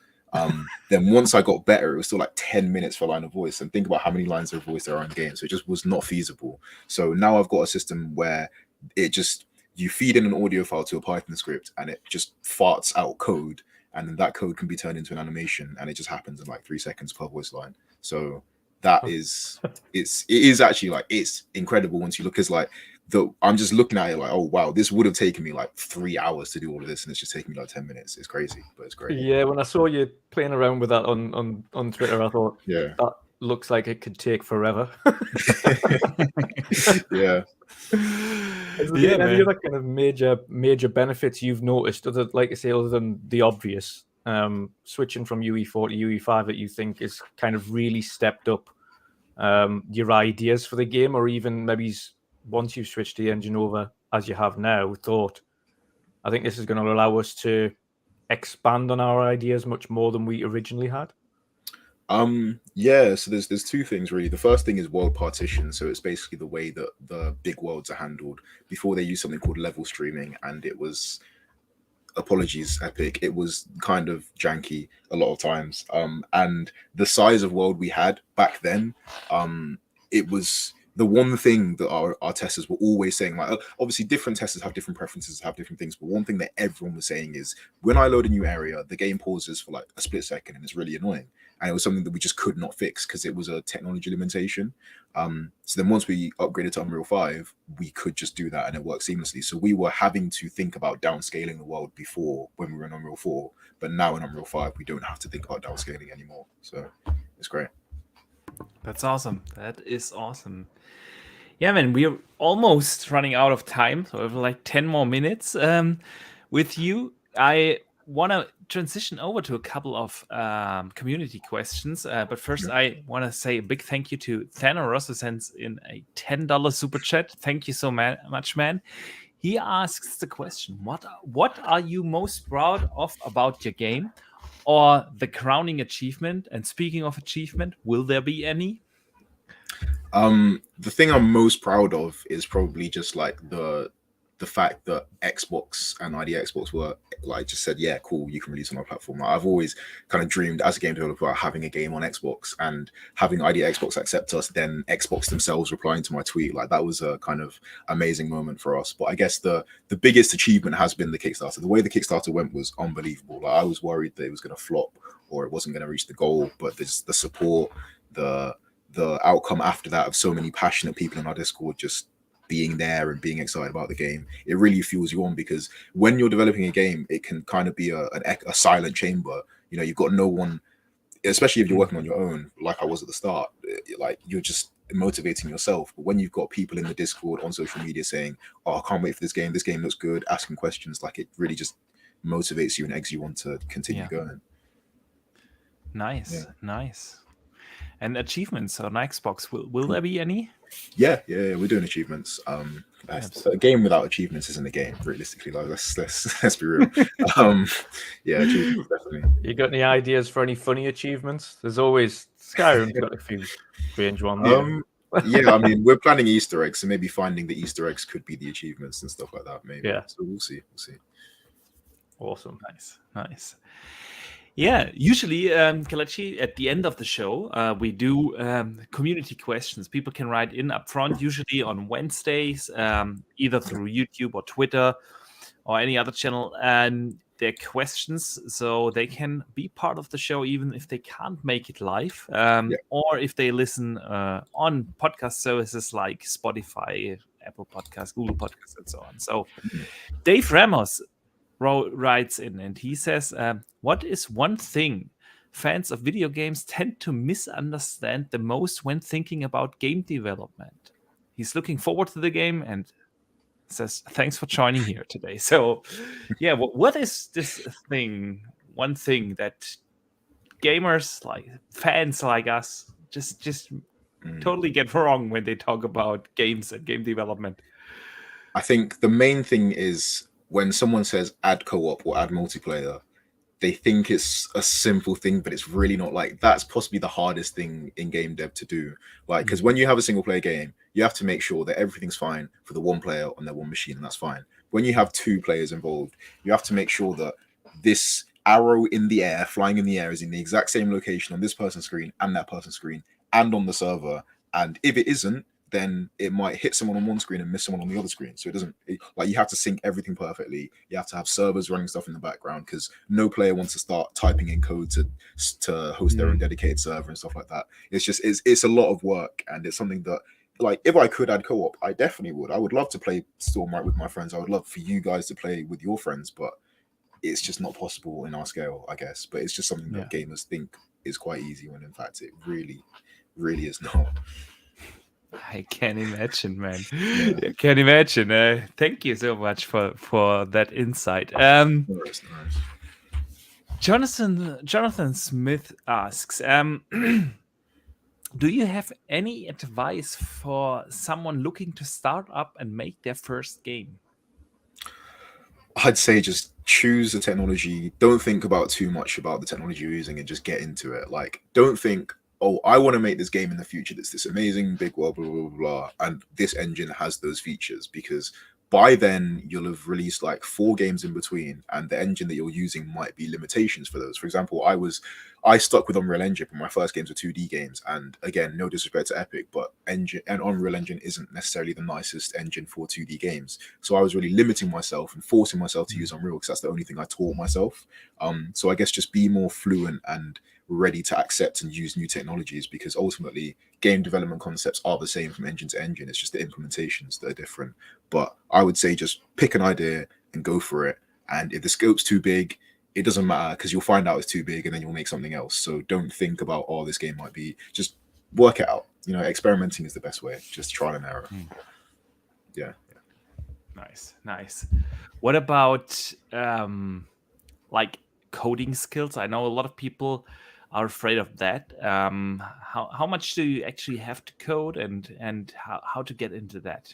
Then once I got better, it was still like 10 minutes for a line of voice. And think about how many lines of voice there are in the game. So it just was not feasible. So now I've got a system where you feed in an audio file to a Python script and it just farts out code. And then that code can be turned into an animation, and it just happens in like 3 seconds per voice line. So that is, it is actually like, it's incredible once you look, because like I'm just looking at it like, oh wow, this would have taken me like 3 hours to do all of this, and it's just taking me like 10 minutes. It's crazy, but it's great. Yeah, when I saw you playing around with that on Twitter, I thought, looks like it could take forever. Yeah. Has there been any other kind of major benefits you've noticed, other than the obvious, switching from UE4 to UE5 that you think is kind of really stepped up your ideas for the game, or even maybe once you've switched the engine over as you have now, thought, I think this is going to allow us to expand on our ideas much more than we originally had? Yeah, so there's two things really. The first thing is world partition. So it's basically the way that the big worlds are handled. Before, they used something called level streaming, and it was, apologies, Epic, it was kind of janky a lot of times. And the size of world we had back then, it was the one thing that our testers were always saying, like, obviously different testers have different preferences, have different things, but one thing that everyone was saying is, when I load a new area, the game pauses for like a split second, and it's really annoying. And it was something that we just could not fix because it was a technology limitation. So then once we upgraded to Unreal 5, we could just do that and it worked seamlessly. So we were having to think about downscaling the world before, when we were in Unreal 4, but now in Unreal 5, we don't have to think about downscaling anymore. So it's great. That's awesome. That is awesome. Yeah, man, we're almost running out of time. So we have like 10 more minutes with you. I want to transition over to a couple of community questions. But first, I want to say a big thank you to Thanos, who sends in a $10 super chat. Thank you so much, man. He asks the question, what are you most proud of about your game, or the crowning achievement? And speaking of achievement, will there be any? The thing I'm most proud of is probably just like the fact that Xbox and ID Xbox were like, just said, yeah, cool, you can release on our platform. Like, I've always kind of dreamed as a game developer about having a game on Xbox, and having ID Xbox accept us, then Xbox themselves replying to my tweet, like that was a kind of amazing moment for us. But I guess the biggest achievement has been the Kickstarter. The way the Kickstarter went was unbelievable. Like, I was worried that it was going to flop or it wasn't going to reach the goal, but there's the support, the outcome after that of so many passionate people in our Discord just being there and being excited about the game, it really fuels you on, because when you're developing a game, it can kind of be a silent chamber. You know, you've got no one, especially if you're working on your own, like I was at the start, like you're just motivating yourself. But when you've got people in the Discord, on social media saying, oh, I can't wait for this game looks good, asking questions, like it really just motivates you and eggs you on to continue going. Nice. And achievements on Xbox, will there be any? Yeah, we're doing achievements. A game without achievements isn't a game, realistically. Like, let's be real. Yeah, achievements, definitely. You got any ideas for any funny achievements? There's always Skyrim's got a few strange ones. Yeah, I mean, we're planning Easter eggs, so maybe finding the Easter eggs could be the achievements and stuff like that. Maybe. Yeah. So we'll see. Awesome. Nice. Yeah, usually, Kelechi, at the end of the show, we do community questions. People can write in up front, usually on Wednesdays, either through YouTube or Twitter or any other channel, and their questions, so they can be part of the show even if they can't make it live, or if they listen on podcast services like Spotify, Apple Podcasts, Google Podcasts, and so on. So Dave Ramos writes in, and he says, what is one thing fans of video games tend to misunderstand the most when thinking about game development? He's looking forward to the game and says, thanks for joining here today. So yeah, what is this one thing that gamers, like fans like us, just totally get wrong when they talk about games and game development? I think the main thing is, when someone says add co-op or add multiplayer, they think it's a simple thing, but it's really not. Like, that's possibly the hardest thing in game dev to do. Like, because when you have a single player game, you have to make sure that everything's fine for the one player on their one machine, and that's fine. When you have two players involved, you have to make sure that this arrow in the air, flying in the air, is in the exact same location on this person's screen and that person's screen and on the server. And if it isn't, then it might hit someone on one screen and miss someone on the other screen. So it doesn't, like, you have to sync everything perfectly. You have to have servers running stuff in the background, because no player wants to start typing in code to host their own dedicated server and stuff like that. It's just, it's a lot of work, and it's something that, like, if I could add co-op, I definitely would. I would love to play Stormrite with my friends. I would love for you guys to play with your friends, but it's just not possible in our scale, I guess. But it's just something that gamers think is quite easy, when in fact it really really is not. I can imagine, man. I can imagine. Thank you so much for that insight. Nice. Jonathan Smith asks, do you have any advice for someone looking to start up and make their first game? I'd say just choose the technology. Don't think about too much about the technology you're using and just get into it. Like, don't think, oh, I want to make this game in the future that's this amazing big world, blah, blah, blah, blah, and this engine has those features, because by then you'll have released like 4 games in between, and the engine that you're using might be limitations for those. For example, I stuck with Unreal Engine, but my first games were 2D games, and again, no disrespect to Epic, but Unreal Engine isn't necessarily the nicest engine for 2D games. So I was really limiting myself and forcing myself to use Unreal, because that's the only thing I taught myself. So I guess just be more fluent and ready to accept and use new technologies, because ultimately game development concepts are the same from engine to engine. It's just the implementations that are different. But I would say just pick an idea and go for it. And if the scope's too big, it doesn't matter, because you'll find out it's too big and then you'll make something else. So don't think about, oh, this game might be, just work it out. You know, experimenting is the best way. Just trial and error. Yeah. Nice. What about like coding skills? I know a lot of people are afraid of that. How much do you actually have to code, and how to get into that?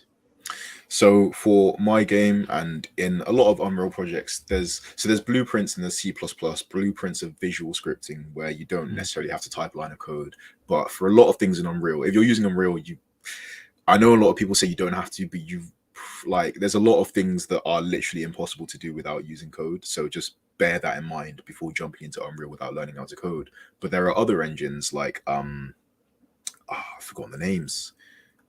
So for my game and in a lot of Unreal projects, there's blueprints in the C++, blueprints of visual scripting where you don't necessarily have to type a line of code. But for a lot of things in Unreal, if you're using Unreal, I know a lot of people say you don't have to, but there's a lot of things that are literally impossible to do without using code. So just bear that in mind before jumping into Unreal without learning how to code. But there are other engines like I've forgotten the names,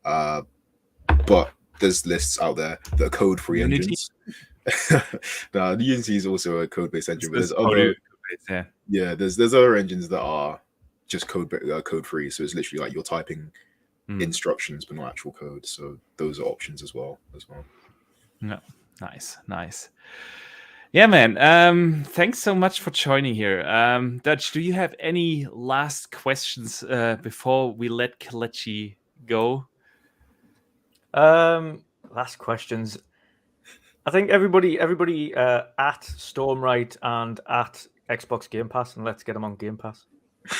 but there's lists out there that are code-free engines. No, the Unity is also a code-based engine, but there's other there's other engines that are just code-free. So it's literally like you're typing instructions but not actual code. So those are options as well. No, nice. Yeah, man. Thanks so much for joining here. Dutch, do you have any last questions before we let Kelechi go? Last questions. I think everybody at Stormrite and at Xbox Game Pass, and let's get them on Game Pass.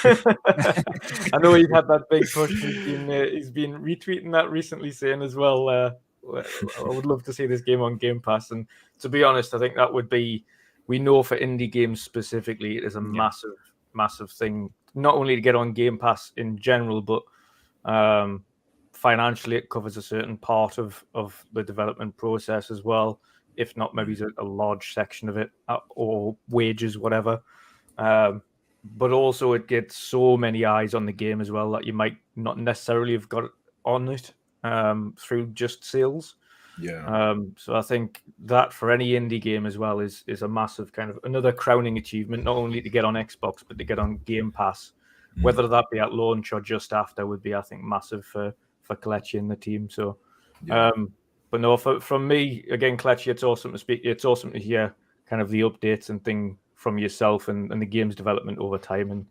I know he's had that big push. He's been retweeting that recently, saying as well, I would love to see this game on Game Pass. And to be honest, I think that would be, we know for indie games specifically, it is a massive thing, not only to get on Game Pass in general, but financially it covers a certain part of the development process as well, if not maybe a large section of it, or wages, whatever. But also it gets so many eyes on the game as well that you might not necessarily have got on it through just sales. So I think that for any indie game as well is a massive kind of another crowning achievement, not only to get on Xbox but to get on Game Pass, whether that be at launch or just after, would be, I think, massive for Kelechi and the team. So but no, from me again, Kelechi, it's awesome to speak. It's awesome to hear kind of the updates and thing from yourself and the game's development over time.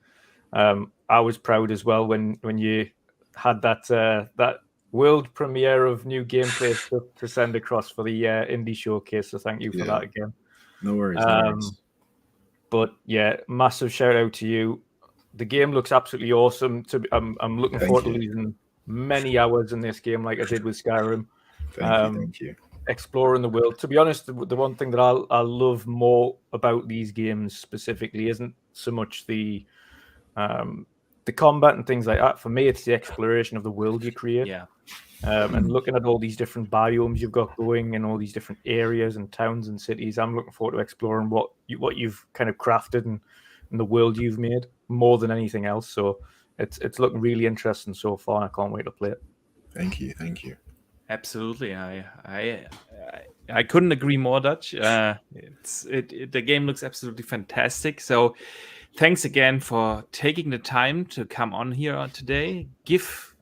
And I was proud as well when you had that world premiere of new gameplay to send across for the indie showcase. So thank you for that again. No worries. But yeah, massive shout out to you. The game looks absolutely awesome. I'm looking forward to losing many hours in this game like I did with Skyrim. Thank you. Exploring the world. To be honest, the one thing that I love more about these games specifically isn't so much the combat and things like that. For me, it's the exploration of the world you create. And looking at all these different biomes you've got going and all these different areas and towns and cities. I'm looking forward to exploring what you've kind of crafted and the world you've made more than anything else. So it's looking really interesting so far, and I can't wait to play it. Thank you. Absolutely, I couldn't agree more, Dutch. The game looks absolutely fantastic. So, thanks again for taking the time to come on here today. Give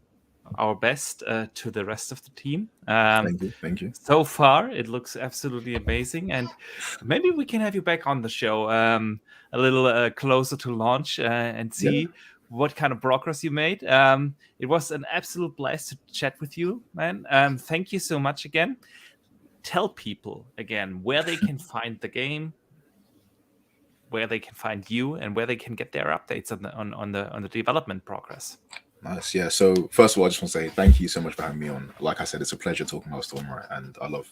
our best to the rest of the team. Thank you. So far, it looks absolutely amazing, and maybe we can have you back on the show a little closer to launch and see what kind of progress you made. It was an absolute blast to chat with you, man. Thank you so much again. Tell people again where they can find the game, where they can find you, and where they can get their updates on the development progress. Nice. Yeah. So first of all, I just want to say thank you so much for having me on. Like I said, it's a pleasure talking about Stormrite, and I love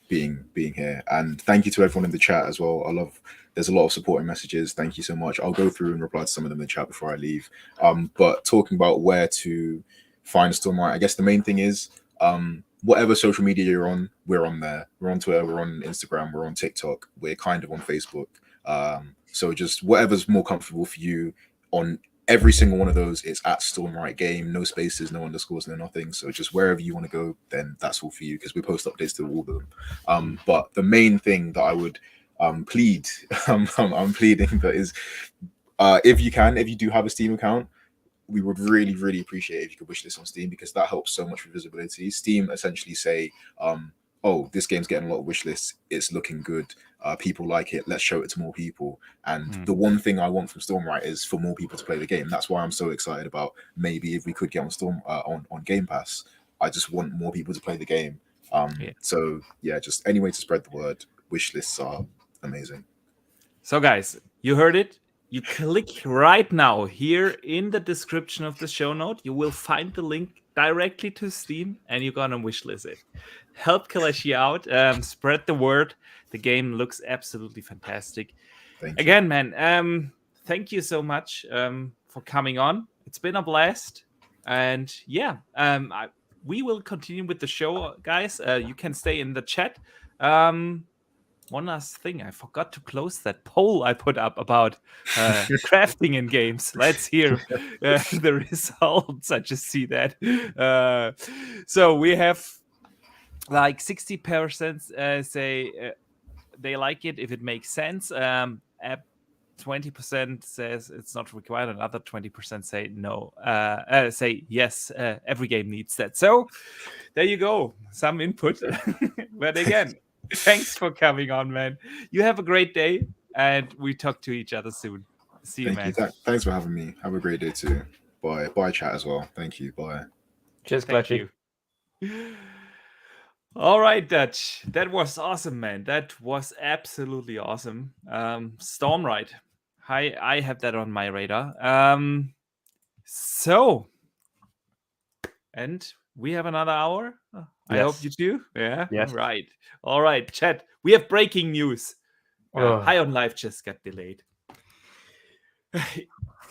being here. And thank you to everyone in the chat as well. There's a lot of supporting messages. Thank you so much. I'll go through and reply to some of them in the chat before I leave. But talking about where to find Stormrite, I guess the main thing is whatever social media you're on, we're on there. We're on Twitter, we're on Instagram, we're on TikTok, we're kind of on Facebook. So just whatever's more comfortable for you. On every single one of those, it's at Stormrite Game, no spaces, no underscores, no nothing. So just wherever you want to go, then that's all for you, because we post updates to all of them. But the main thing that I would plead, I'm pleading that is, if you do have a Steam account, we would really, really appreciate it if you could wish this on Steam, because that helps so much with visibility. Steam essentially say, oh, this game's getting a lot of wish lists, it's looking good, people like it, let's show it to more people. And the one thing I want from Stormrite is for more people to play the game. That's why I'm so excited about maybe if we could get on on Game Pass. I just want more people to play the game. So yeah, just any way to spread the word. Wish lists are amazing. So guys, you heard it. You click right now here in the description of the show note. You will find the link directly to Steam, and you're gonna wishlist it. Help Kaleshi out. Spread the word. The game looks absolutely fantastic. Again, man, thank you so much for coming on. It's been a blast. And yeah, we will continue with the show, guys. You can stay in the chat. One last thing, I forgot to close that poll I put up about crafting in games. Let's hear the results. I just see that. So we have like 60% say they like it if it makes sense. 20% says it's not required. Another 20% say no. Say yes. Every game needs that. So there you go. Some input. But again, thanks for coming on, man. You have a great day, and we talk to each other soon. See you, man. Thanks for having me. Have a great day too. Bye, chat as well. Thank you. Bye. Cheers, Kaleshi. All right, Dutch. That was awesome, man. That was absolutely awesome. Stormrite. I have that on my radar. And we have another hour. I hope you do. Yeah. Yes. Right. All right, chat. We have breaking news. High on Life just got delayed.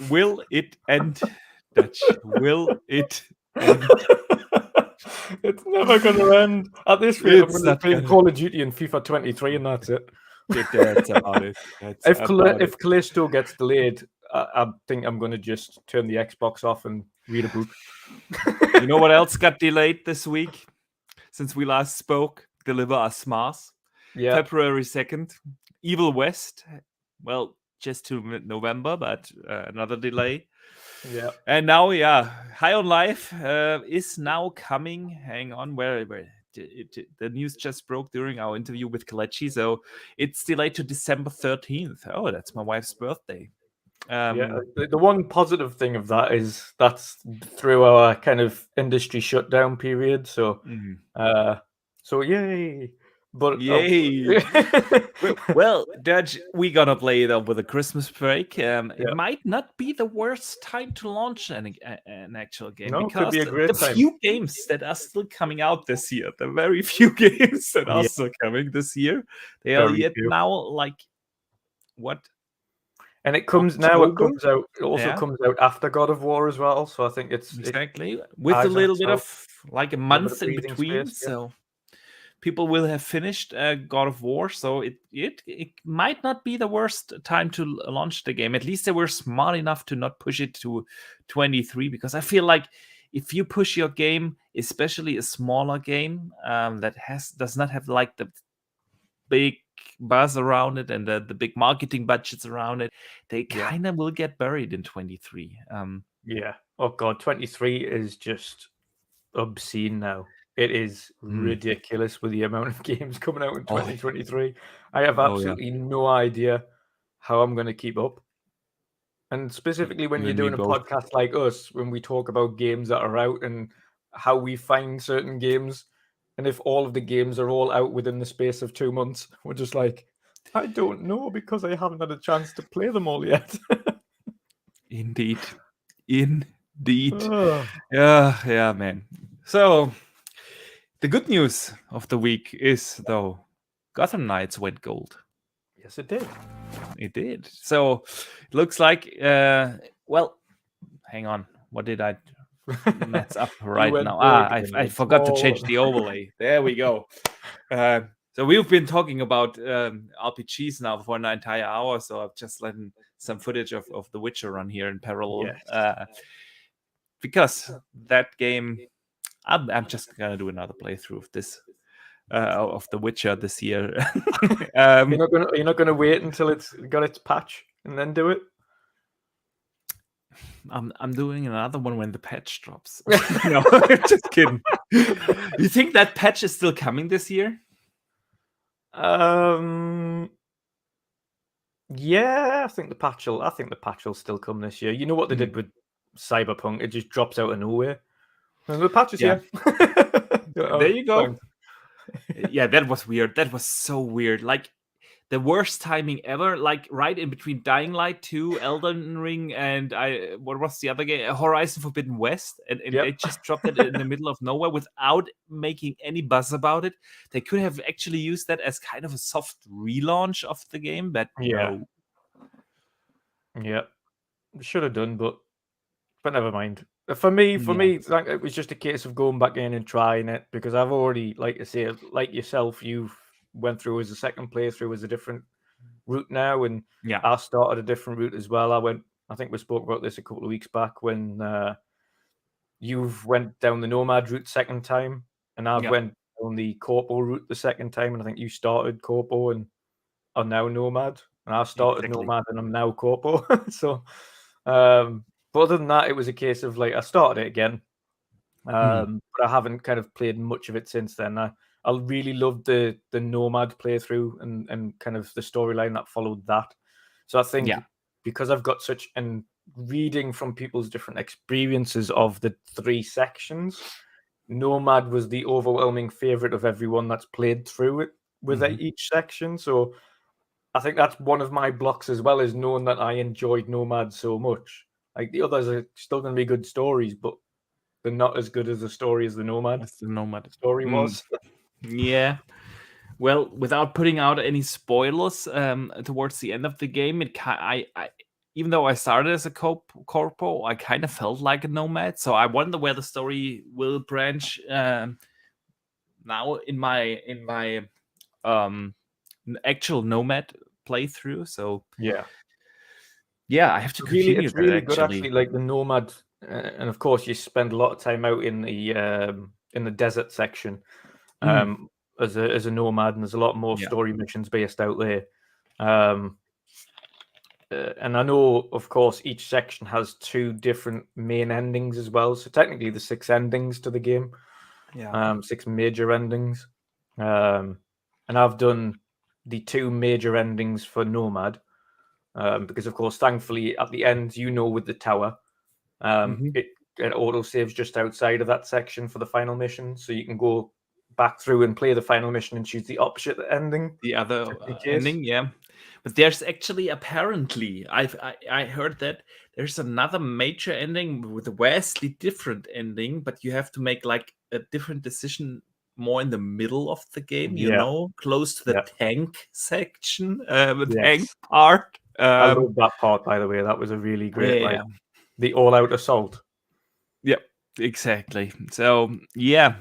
Will it end, Dutch? Will it end? It's never going to end. At this rate, I'm going to play Call of Duty and FIFA 23, and that's it. That's about it. If Callisto gets delayed, I think I'm going to just turn the Xbox off and read a book. You know what else got delayed this week? Since we last spoke, Deliver Us Mars. Yeah. February 2nd. Evil West. Well, just to mid-November, but another delay. Yeah. And now, High on Life is now coming. Hang on, where the news just broke during our interview with Kalechi, so it's delayed to December 13th. Oh, that's my wife's birthday. The one positive thing of that is that's through our kind of industry shutdown period. So, so yay! But yay! Well, Dutch, we're gonna play it over the Christmas break. It might not be the worst time to launch an actual game, because could be a great time. Few games that are still coming out this year, the very few games that are still coming this year, they are yet now like what? And it comes now. It comes out. It also comes out after God of War as well. So I think it's exactly with a little bit of like a month in between. So people will have finished God of War. So it might not be the worst time to launch the game. At least they were smart enough to not push it to 23, because I feel like if you push your game, especially a smaller game that does not have like the big buzz around it and the big marketing budgets around it, they kind of will get buried in 23. Oh god, 23 is just obscene now. It is ridiculous with the amount of games coming out in 2023. I have absolutely no idea how I'm going to keep up. And specifically when You you're and me doing a both. podcast like us, when we talk about games that are out and how we find certain games, and if all of the games are all out within the space of 2 months, we're just like, I don't know because I haven't had a chance to play them all yet. Indeed. Ugh. Yeah, man. So the good news of the week is, though, Gotham Knights went gold. Yes, it did. It did. So it looks like, well, hang on. What did I mess up right went now? big and I went forgot to small. change the overlay. There we go. So we've been talking about RPGs now for an entire hour. So I've just letting some footage of The Witcher run here in parallel. Yes. Because that game, I'm just gonna do another playthrough of this of The Witcher this year. You're not gonna wait until it's got its patch and then do it. I'm doing another one when the patch drops. No, just kidding. You think that patch is still coming this year? Yeah, I think the patch will still come this year. You know what they did with Cyberpunk? It just drops out of nowhere. And the patch is here. There you go. Yeah, that was weird. That was so weird. Like the worst timing ever. Like right in between Dying Light 2, Elden Ring, and what was the other game? Horizon Forbidden West, and they just dropped it in the middle of nowhere without making any buzz about it. They could have actually used that as kind of a soft relaunch of the game, but no. Yeah, should have done, but never mind. For me, it was just a case of going back in and trying it because I've already, like I say, like yourself, you've went through as a second playthrough as a different route now, and I started a different route as well. I think we spoke about this a couple of weeks back when you've went down the Nomad route second time, and I've went on the Corpo route the second time, and I think you started Corpo and are now Nomad, and I started Nomad and I'm now Corpo. So, but other than that, it was a case of like I started it again, but I haven't kind of played much of it since then. I really loved the Nomad playthrough and kind of the storyline that followed that. So I think because I've got such and reading from people's different experiences of the 3 sections, Nomad was the overwhelming favorite of everyone that's played through it with each section. So I think that's one of my blocks as well, is knowing that I enjoyed Nomad so much. Like the others are still going to be good stories, but they're not as good as the story as the Nomad story was. Yeah. Well, without putting out any spoilers, towards the end of the game, even though I started as a corpo, I kind of felt like a Nomad. So I wonder where the story will branch now in my actual Nomad playthrough. So yeah, I have to continue. It's really good actually. Like the Nomad, and of course you spend a lot of time out in the desert section as a Nomad, and there's a lot more story missions based out there. And I know, of course, each section has 2 different main endings as well. So technically, there's 6 endings to the game. 6 major endings. And I've done the 2 major endings for Nomad. Because of course, thankfully, at the end, with the tower, it auto saves just outside of that section for the final mission, so you can go back through and play the final mission and choose the opposite ending. The other ending, but there's actually apparently I heard that there's another major ending with a vastly different ending, but you have to make like a different decision more in the middle of the game, close to the tank section, the tank part. I love that part, by the way. That was a really great, the all-out assault. Yep, exactly. So yeah,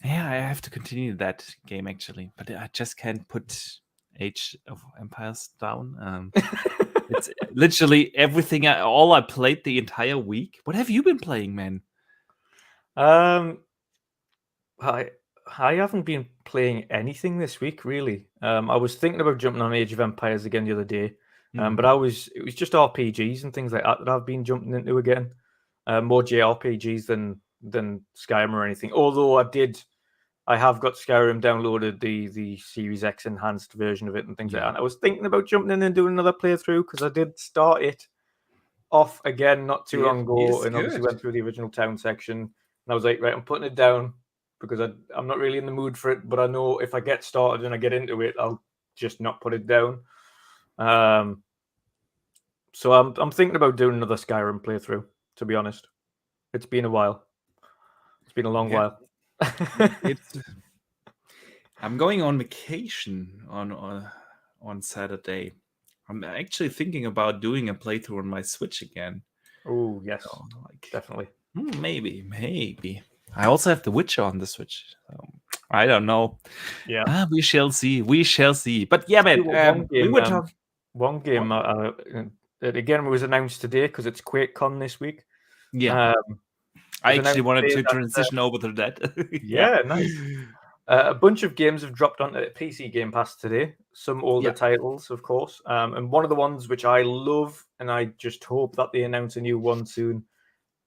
I have to continue that game actually, but I just can't put Age of Empires down. It's literally everything. All I played the entire week. What have you been playing, man? I haven't been playing anything this week, really. I was thinking about jumping on Age of Empires again the other day, but it was just RPGs and things like that I've been jumping into again. More JRPGs than Skyrim or anything. Although I have got Skyrim downloaded, the Series X enhanced version of it and things like that. And I was thinking about jumping in and doing another playthrough because I did start it off again not too long ago, it's and obviously good. went through the original town section. And I was like, right, I'm putting it down because I'm not really in the mood for it. But I know if I get started and I get into it, I'll just not put it down. So I'm thinking about doing another Skyrim playthrough. To be honest, it's been a while. It's been a long while. I'm going on vacation on Saturday. I'm actually thinking about doing a playthrough on my Switch again. Oh yes, definitely. Maybe. I also have The Witcher on the Switch. So I don't know. Yeah, we shall see. We shall see. But yeah, man. We were talking. One game again was announced today because it's QuakeCon this week. Yeah. I actually wanted to transition over to that. Yeah, nice. A bunch of games have dropped onto PC Game Pass today. Some older titles, of course. And one of the ones which I love, and I just hope that they announce a new one soon,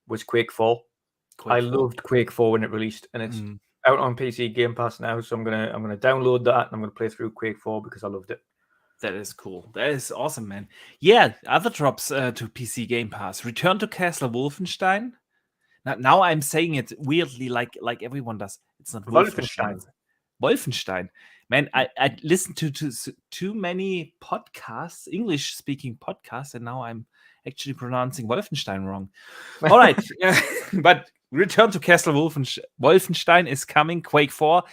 was Quake 4. I loved Quake 4 when it released, and it's out on PC Game Pass now. So I'm gonna download that and I'm gonna play through Quake 4 because I loved it. That is cool. That is awesome, man. Yeah, other drops to PC Game Pass. Return to Castle Wolfenstein. Now I'm saying it weirdly, like everyone does. It's not Wolfenstein. Wolfenstein. Man, I listened to too many podcasts, English-speaking podcasts, and now I'm actually pronouncing Wolfenstein wrong. All right. But Return to Castle Wolfenstein is coming. Quake 4.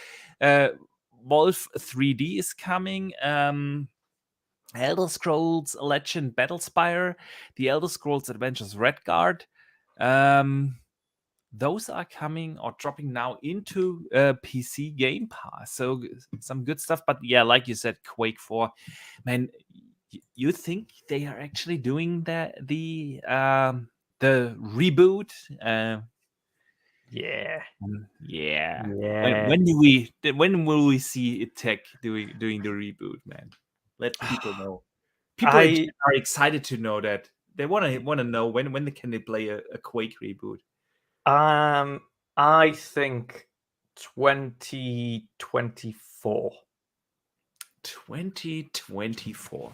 Wolf 3D is coming. Elder Scrolls Legend Battlespire, The Elder Scrolls Adventures Redguard. Those are coming or dropping now into PC Game Pass. So some good stuff. But yeah, like you said, Quake 4. Man, you think they are actually doing the reboot? Yeah. When will we see Tech doing the reboot, man? Let people know. People are excited to know that. They want to know when can they play a Quake reboot. I think 2024. 2024.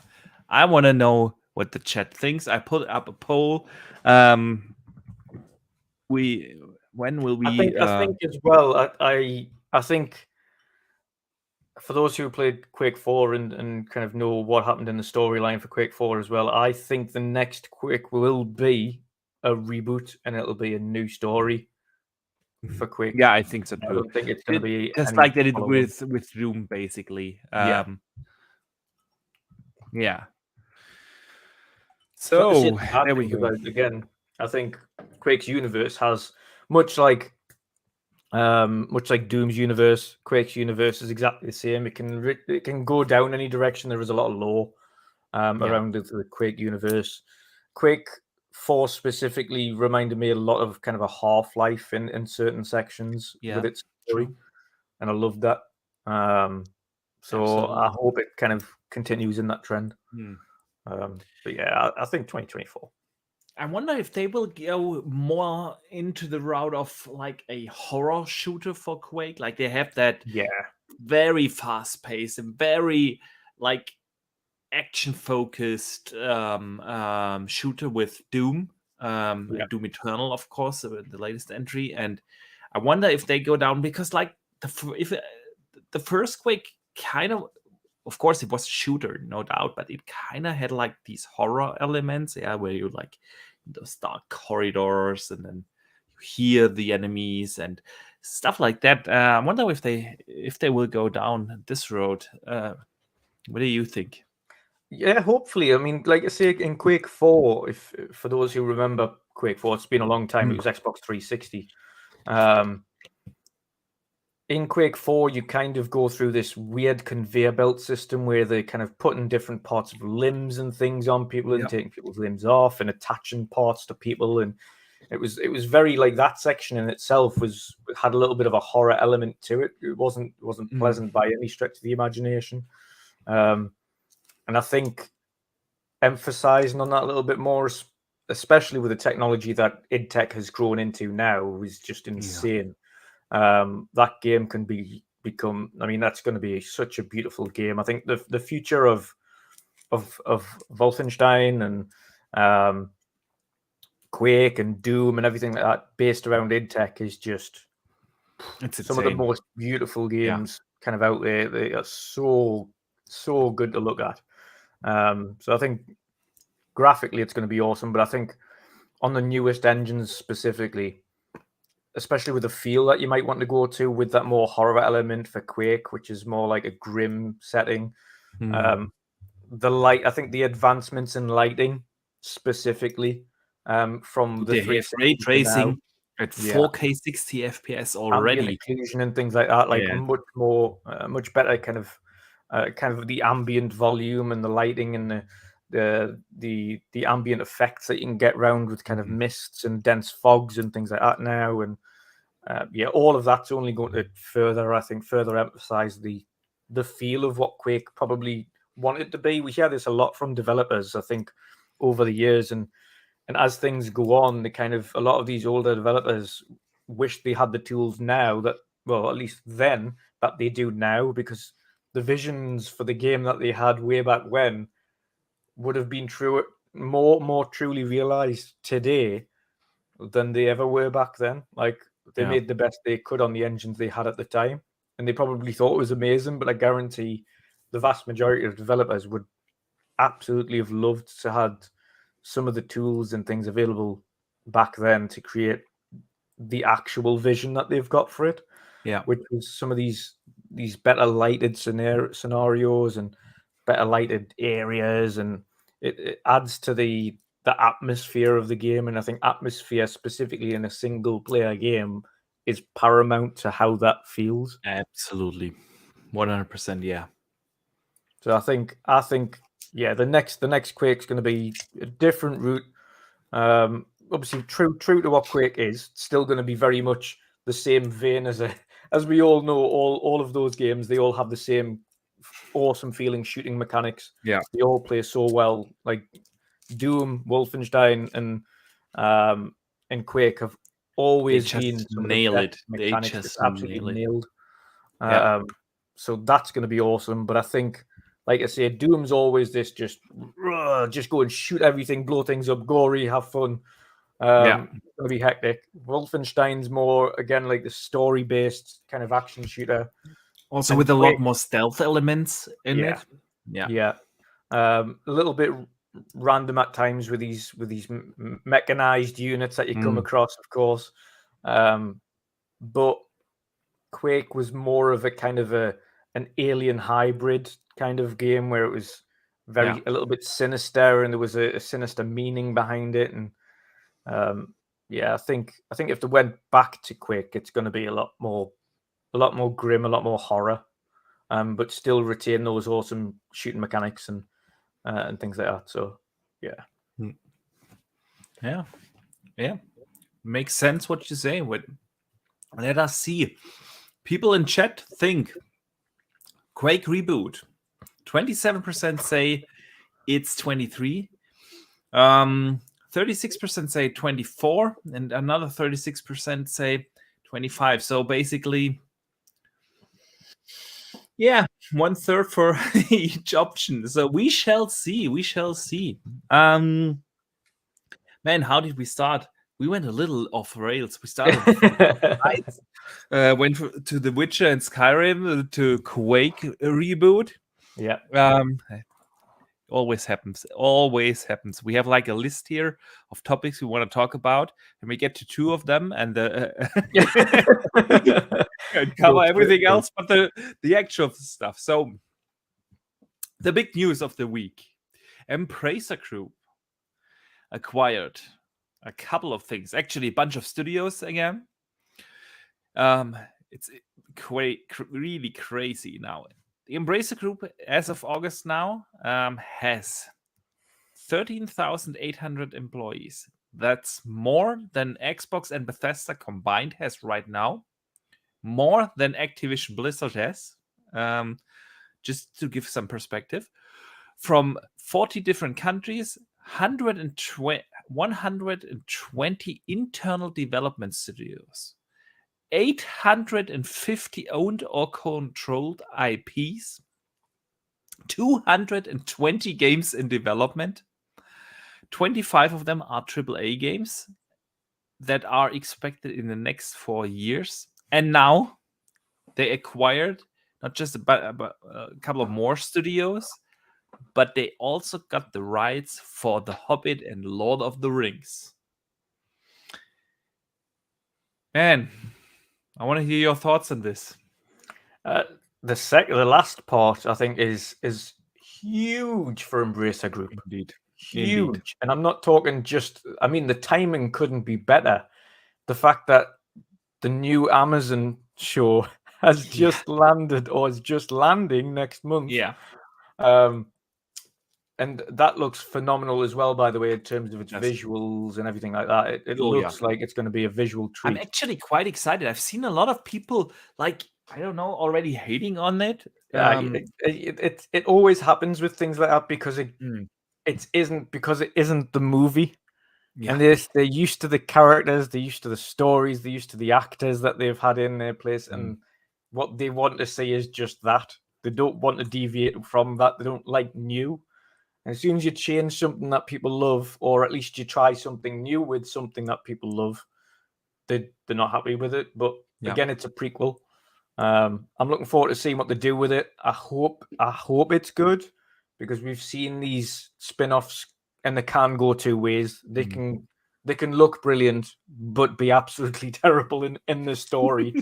I want to know what the chat thinks. I put up a poll. When will we? I think as well. I think for those who played Quake 4 and kind of know what happened in the storyline for Quake 4 as well, I think the next Quake will be a reboot and it'll be a new story for Quake. Yeah, I think so too. I don't think it's going to be just like they did with Doom, basically. Yeah. So there we go. Again, I think Quake's universe has much like Doom's universe. Quake's universe is exactly the same. It can go down any direction. There is a lot of lore around the Quake universe. Quake 4 specifically reminded me a lot of kind of a Half-Life in certain sections with its story, and I loved that. So absolutely. I hope it kind of continues in that trend. But yeah, I think 2024. I wonder if they will go more into the route of like a horror shooter for Quake. Like they have that very fast pace and very like action focused shooter with Doom, Doom Eternal, of course, the latest entry. And I wonder if they go down because like the first Quake kind of course, it was a shooter, no doubt, but it kind of had like these horror elements, where you like those dark corridors and then you hear the enemies and stuff like that. I wonder if they will go down this road. What do you think? Yeah, hopefully. I mean, like I say, in Quake 4, if for those who remember Quake 4, it's been a long time. It was Xbox 360. In Quake 4, you kind of go through this weird conveyor belt system where they're kind of putting different parts of limbs and things on people and taking people's limbs off and attaching parts to people. And it was very like that section in itself had a little bit of a horror element to it. It wasn't pleasant by any stretch of the imagination. And I think emphasizing on that a little bit more, especially with the technology that id Tech has grown into now, is just insane. That game can become. I mean, that's going to be such a beautiful game. I think the future of Wolfenstein and Quake and Doom and everything like that based around id Tech is just some of the most beautiful games kind of out there. They are so good to look at. So I think graphically it's going to be awesome, but I think on the newest engines specifically, especially with the feel that you might want to go to with that more horror element for Quake, which is more like a grim setting. I think the advancements in lighting specifically from the 360 ray tracing at 4K 60 FPS already, ambient occlusion and things like that, much more, much better kind of the ambient volume and the lighting and the ambient effects that you can get around with kind of mists and dense fogs and things like that now, and all of that's only going to further emphasize the feel of what Quake probably wanted to be. We hear this a lot from developers, I think, over the years, and as things go on, a lot of these older developers wish they had the tools now at least then that they do now, because the visions for the game that they had way back when would have been more truly realized today than they ever were back then. They made the best they could on the engines they had at the time, and they probably thought it was amazing, but I guarantee the vast majority of developers would absolutely have loved to had some of the tools and things available back then to create the actual vision that they've got for it. Yeah, which was some of these better lighted scenarios and better lighted areas, and it adds to the atmosphere of the game. And I think atmosphere, specifically in a single player game, is paramount to how that feels. Absolutely, 100%. Yeah. So I think the next Quake's going to be a different route. Obviously, true to what Quake is, still going to be very much the same vein as we all know. All of those games, they all have the same awesome feeling shooting mechanics. Yeah, they all play so well. Like Doom, Wolfenstein, and Quake have always been nail it. Mechanics They just absolutely nailed. So that's going to be awesome. But I think, like I say, Doom's always this just go and shoot everything, blow things up, gory, have fun. It's going to be hectic. Wolfenstein's more, again, like the story-based kind of action shooter. Also with a lot more stealth elements in it. Yeah. A little bit random at times with these mechanized units that you come across, of course. But Quake was more of a kind of an alien hybrid kind of game where it was a little bit sinister, and there was a sinister meaning behind it. And I think if they went back to Quake, it's going to be a lot more grim, a lot more horror, but still retain those awesome shooting mechanics and things like that. So yeah, makes sense what you say. Let us see. People in chat think Quake Reboot. 27% say it's 23. 36% say 24, and another 36% say 25. So basically, 1/3 for each option. So we shall see. Man, how did we start? We went a little off rails. We started Knights, went to The Witcher and Skyrim, to Quake Reboot. Yeah. Always happens. We have like a list here of topics we want to talk about, and we get to 2 of them, and and cover everything else but the actual stuff. So the big news of the week: Embracer Group acquired a couple of things. Actually, a bunch of studios again. It's really crazy now. The Embracer Group, as of August now, has 13,800 employees. That's more than Xbox and Bethesda combined has right now. More than Activision Blizzard has. Just to give some perspective. From 40 different countries, 120 internal development studios. 850 owned or controlled IPs, 220 games in development, 25 of them are AAA games that are expected in the next 4 years. And now they acquired not just a couple of more studios, but they also got the rights for The Hobbit and Lord of the Rings. Man, I want to hear your thoughts on this. The last part, I think, is huge for Embracer Group. Indeed. Huge. And I'm not talking just, I mean, the timing couldn't be better. The fact that the new Amazon show has just landed or is just landing next month. Yeah. And that looks phenomenal as well, by the way, in terms of its visuals and everything like that. It looks like it's going to be a visual treat. I'm actually quite excited. I've seen a lot of people, like, I don't know, already hating on it. It always happens with things like that because it isn't the movie. Yeah. And they're used to the characters, they're used to the stories, they're used to the actors that they've had in their place. And what they want to see is just that. They don't want to deviate from that. They don't like new. And as soon as you change something that people love, or at least you try something new with something that people love, they're not happy with it. But again, it's a prequel. I'm looking forward to seeing what they do with it. I hope it's good, because we've seen these spin-offs and they can go two ways. They can look brilliant but be absolutely terrible in the story.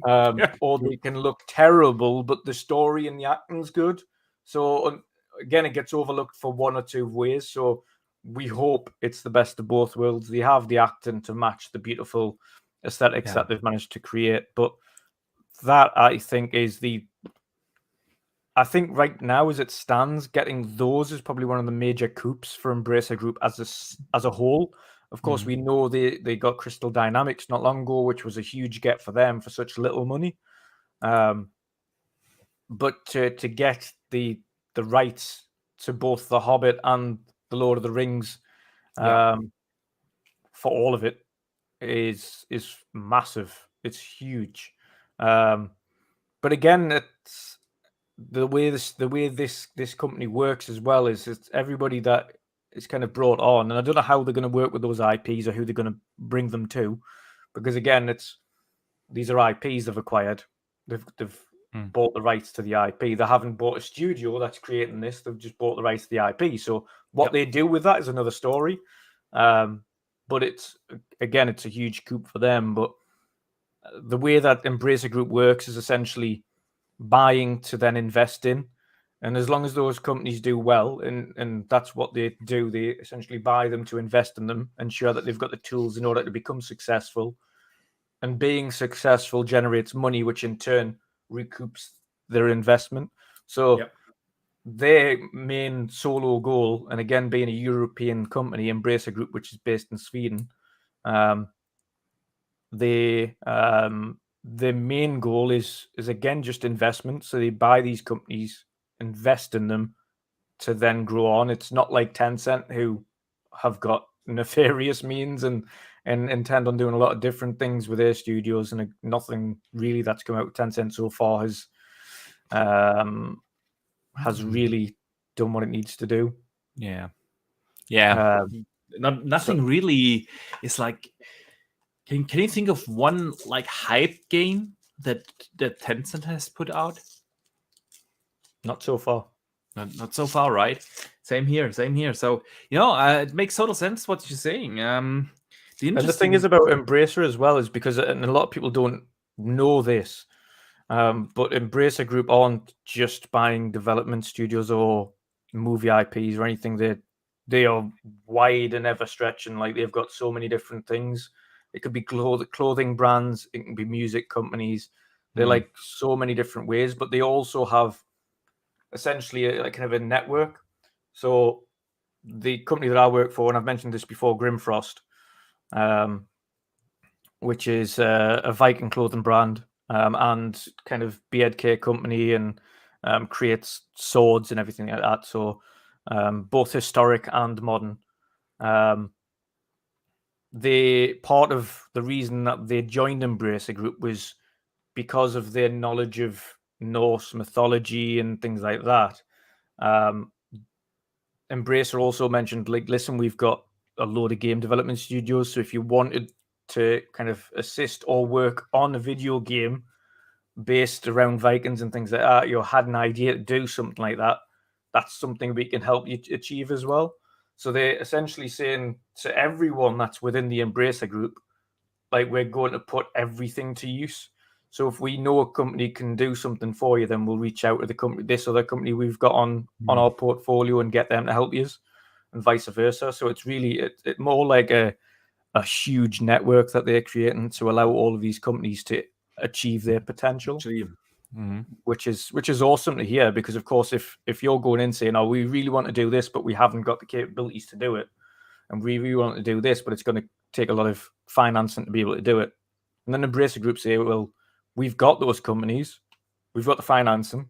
Or they can look terrible but the story and the acting's good. So again, it gets overlooked for one or two ways. So we hope it's the best of both worlds. They have the acting to match the beautiful aesthetics that they've managed to create. But that, I think, is I think right now, as it stands, getting those is probably one of the major coups for Embracer Group as a whole. Of course, we know they got Crystal Dynamics not long ago, which was a huge get for them for such little money. But to get the rights to both The Hobbit and The Lord of the Rings for all of it is massive. It's huge. But again, it's the way this company works as well is it's everybody that is kind of brought on, and I don't know how they're going to work with those IPs or who they're going to bring them to, because again, these are IPs they've acquired. They've bought the rights to the IP. They haven't bought a studio that's creating this. They've just bought the rights to the IP. So what they do with that is another story. But it's a huge coup for them. But the way that Embracer Group works is essentially buying to then invest in. And as long as those companies do well, and that's what they do, they essentially buy them to invest in them, ensure that they've got the tools in order to become successful. And being successful generates money, which in turn recoups their investment. So their main solo goal, and again, being a European company, Embracer Group, which is based in Sweden, their main goal is again just investment. So they buy these companies, invest in them to then grow on. It's not like Tencent, who have got nefarious means and intend on doing a lot of different things with their studios, and nothing really that's come out of Tencent so far has really done what it needs to do. Nothing really is like. Can you think of one like hype game that Tencent has put out? Not so far. Not so far, right? Same here. So it makes total sense what you're saying. And the thing is about Embracer as well is because, and a lot of people don't know this, but Embracer Group aren't just buying development studios or movie IPs or anything. They are wide and ever stretching. Like, they've got so many different things. It could be clothing brands. It can be music companies. They're like so many different ways, but they also have essentially a kind of a network. So the company that I work for, and I've mentioned this before, Grimfrost, which is a Viking clothing brand and kind of beard care company, and creates swords and everything like that. So both historic and modern. Part of the reason that they joined Embracer Group was because of their knowledge of Norse mythology and things like that. Embracer also mentioned, like, listen, we've got a load of game development studios, so if you wanted to kind of assist or work on a video game based around Vikings and things like that, you had an idea to do something like that, that's something we can help you achieve as well. So they're essentially saying to everyone that's within the Embracer group, like, we're going to put everything to use. So if we know a company can do something for you, then we'll reach out to the company, this other company we've got on our portfolio, and get them to help you, and vice versa. So it's really it more like a huge network that they're creating to allow all of these companies to achieve their potential, which is awesome to hear. Because of course, if you're going in saying, "Oh, we really want to do this, but we haven't got the capabilities to do it," and we really want to do this, but it's going to take a lot of financing to be able to do it, and then the Embracer Group say, "Well, we've got those companies, we've got the financing,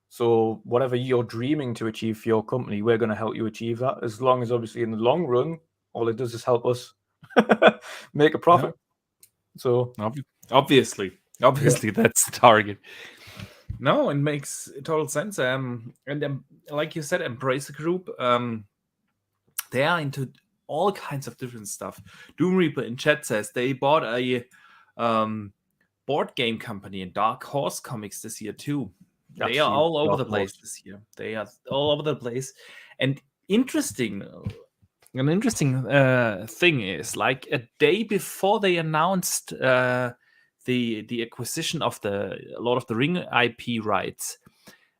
so whatever you're dreaming to achieve for your company, we're going to help you achieve that, as long as obviously in the long run, all it does is help us make a profit." So obviously that's the target. No, it makes total sense. And like you said, Embracer Group, they are into all kinds of different stuff. Doom Reaper in chat says they bought a board game company in Dark Horse Comics this year too. They are all over the place this year. They are all over the place. And an interesting thing is, like, a day before they announced the acquisition of the Lord of the Ring IP rights,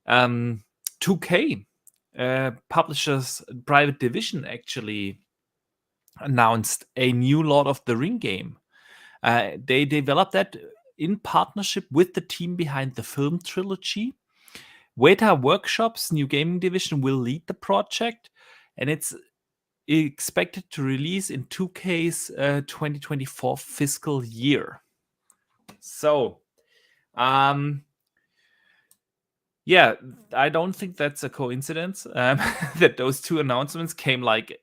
2K publishers private division actually announced a new Lord of the Ring game. They developed that in partnership with the team behind the film trilogy. Weta Workshop's new gaming division will lead the project, and it's expected to release in 2K's 2024 fiscal year. So, yeah, I don't think that's a coincidence that those two announcements came like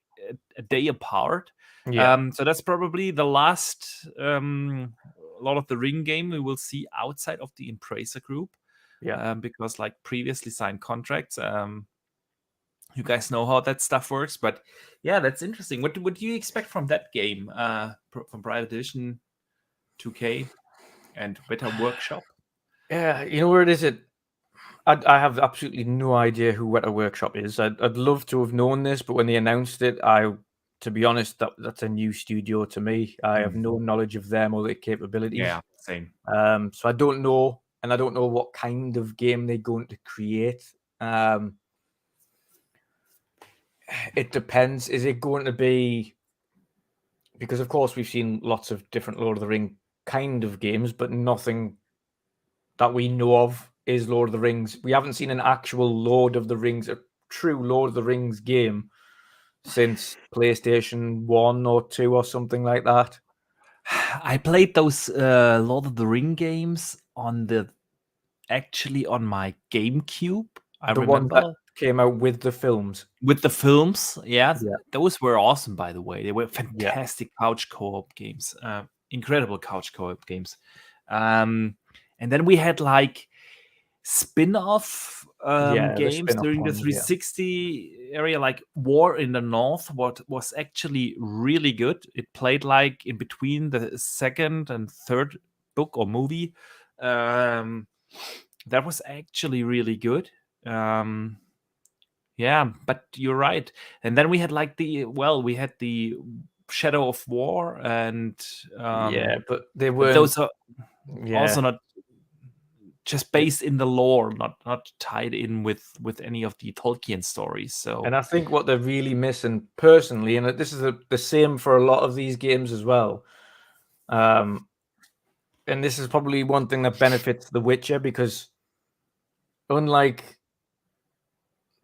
a day apart. Yeah. So that's probably the last Lord of the Ring game we will see outside of the Embracer Group. Yeah. Because, like, previously signed contracts, you guys know how that stuff works. But yeah, that's interesting. What do you expect from that game, from Private Division, 2K, and Weta Workshop? Yeah, you know where it is? I have absolutely no idea who Weta Workshop is. I'd love to have known this, but when they announced it, to be honest, that's a new studio to me. I have no knowledge of them or their capabilities. Yeah, same. So I don't know, and I don't know what kind of game they're going to create. It depends. Is it going to be, because of course we've seen lots of different Lord of the Ring kind of games, but nothing that we know of is Lord of the Rings. We haven't seen an actual Lord of the Rings, a true Lord of the Rings game, since PlayStation 1 or 2 or something like that. I played those Lord of the Ring games on my GameCube. I remember one that came out with the films. With the films, yeah. Those were awesome, by the way. They were fantastic couch co-op games. Incredible couch co-op games. And then we had like spin-off games during the 360 area, like War in the North, what was actually really good. It played like in between the second and third book or movie. That was actually really good. Yeah, but you're right. And then we had like the Shadow of War, and but they were those are also not just based in the lore, not tied in with any of the Tolkien stories. So, and I think what they're really missing personally, and this is the same for a lot of these games as well. And this is probably one thing that benefits The Witcher, because unlike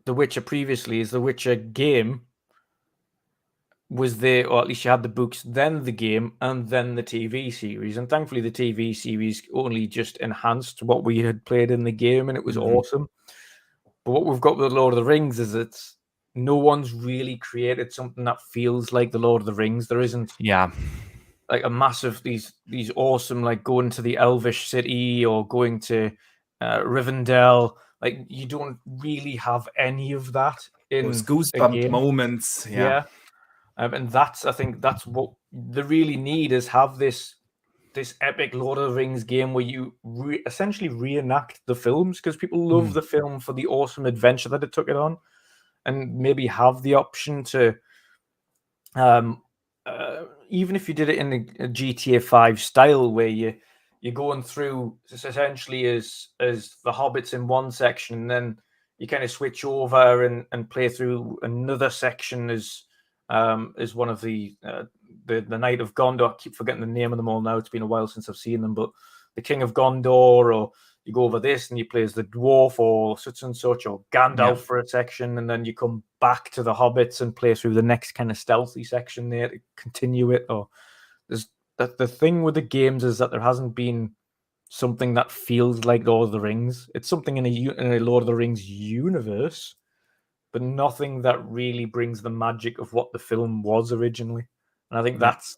The Witcher previously, is The Witcher game was there, or at least you had the books, then the game, and then the TV series. And thankfully, the TV series only just enhanced what we had played in the game, and it was awesome. But what we've got with Lord of the Rings is no one's really created something that feels like the Lord of the Rings. There isn't like a massive these awesome, like going to the Elvish city or going to Rivendell. Like, you don't really have any of that in those a goosebump game. moments. Yeah. And I think that's what they really need, is have this epic Lord of the Rings game where you essentially reenact the films, because people love the film for the awesome adventure that it took it on, and maybe have the option to, even if you did it in a GTA 5 style, where you're going through essentially as the hobbits in one section, and then you kind of switch over and play through another section as one of the Knight of Gondor. I keep forgetting the name of them all now. It's been a while since I've seen them, but the King of Gondor, or you go over this and you play as the dwarf or such and such, or Gandalf for a section, and then you come back to the hobbits and play through the next kind of stealthy section there to continue it. Or there's the thing with the games is that there hasn't been something that feels like Lord of the Rings. It's something in a Lord of the Rings universe, but nothing that really brings the magic of what the film was originally. And I think that's,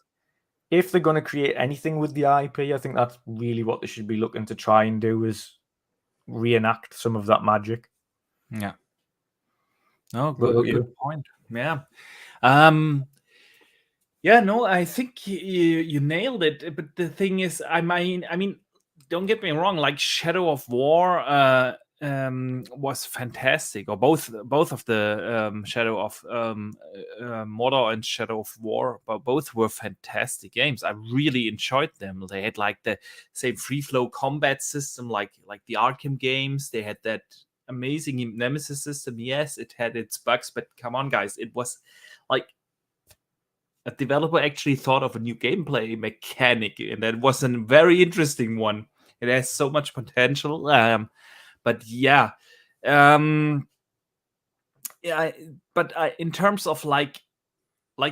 if they're going to create anything with the IP, I think that's really what they should be looking to try and do, is reenact some of that magic. Yeah. Oh, good point. Yeah. Yeah, no, I think you nailed it. But the thing is, I mean, don't get me wrong. Like Shadow of War was fantastic, or both of the Shadow of Mordor and Shadow of War, but both were fantastic games. I really enjoyed them. They had like the same free flow combat system, like the Arkham games. They had that amazing Nemesis system. Yes, it had its bugs, but come on, guys, it was like a developer actually thought of a new gameplay mechanic, and that was a very interesting one. It has so much potential. But yeah, in terms of like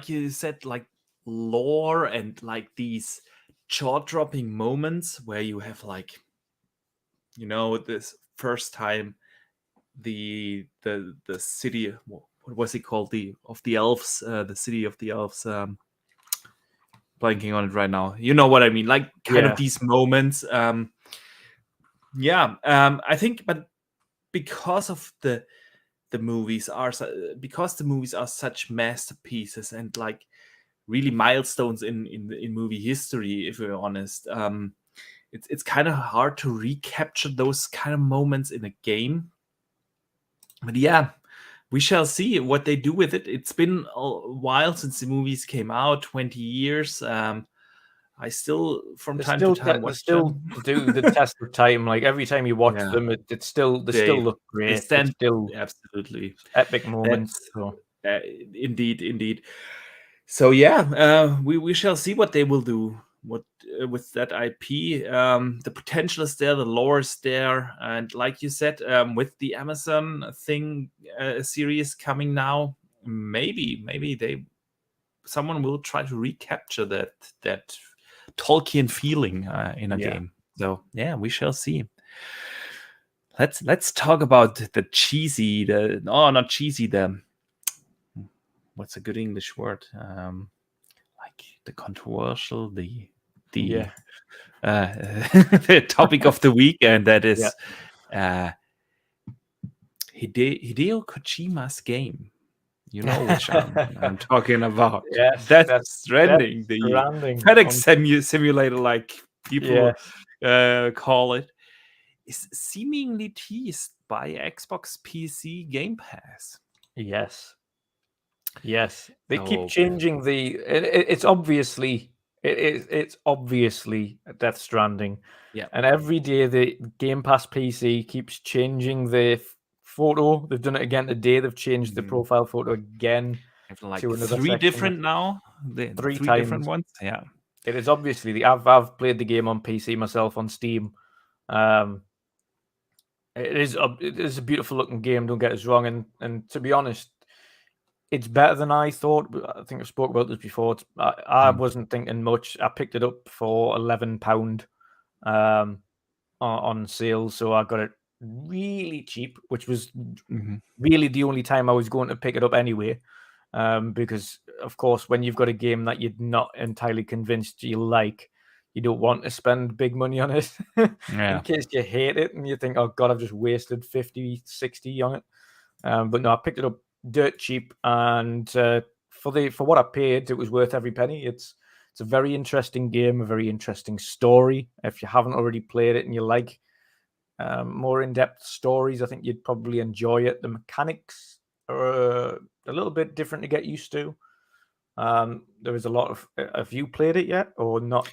you said, like lore and like these jaw-dropping moments where you have like, this first time the city, what was it called? The elves, the city of the elves. Blanking on it right now. You know what I mean? Like kind of these moments. I think, but because of the movies are such masterpieces and like really milestones in movie history, if we're honest, it's kind of hard to recapture those kind of moments in a game. But yeah, we shall see what they do with it. It's been a while since the movies came out, 20 years. I still, from time to time, watch them. Do the test of time. Like every time you watch them, they still look great. They still absolutely epic moments. Indeed. So yeah, we shall see what they will do with that IP. The potential is there, the lore is there, and like you said, with the Amazon thing series coming now, maybe someone will try to recapture that Tolkien feeling in a game. So yeah, we shall see. Let's talk about not cheesy, what's a good English word? Like the controversial, the the topic of the week, and that is Hideo Kojima's game. You know which I'm talking about. Yes, that's Stranding, the FedEx simulator, like people call it, is seemingly teased by Xbox PC Game Pass. Yes, they keep changing the. It's obviously Death Stranding. Yeah, and every day the Game Pass PC keeps changing the photo. They've done it again today. They've changed the profile photo again like to another three different now. Three different ones. Yeah, it is obviously I've played the game on PC myself on Steam. It is a beautiful looking game. Don't get us wrong, and to be honest, it's better than I thought. I think I spoke about this before. I wasn't thinking much. I picked it up for £11 on sale, so I got it really cheap, which was really the only time I was going to pick it up anyway. Because of course, when you've got a game that you're not entirely convinced you like, you don't want to spend big money on it in case you hate it and you think, oh God, I've just wasted 50, 60 on it. But no, I picked it up dirt cheap, and for what I paid, it was worth every penny. It's a very interesting game, a very interesting story. If you haven't already played it and you like more in-depth stories, I think you'd probably enjoy it. The mechanics are a little bit different to get used to. There is a lot of. Have you played it yet or not?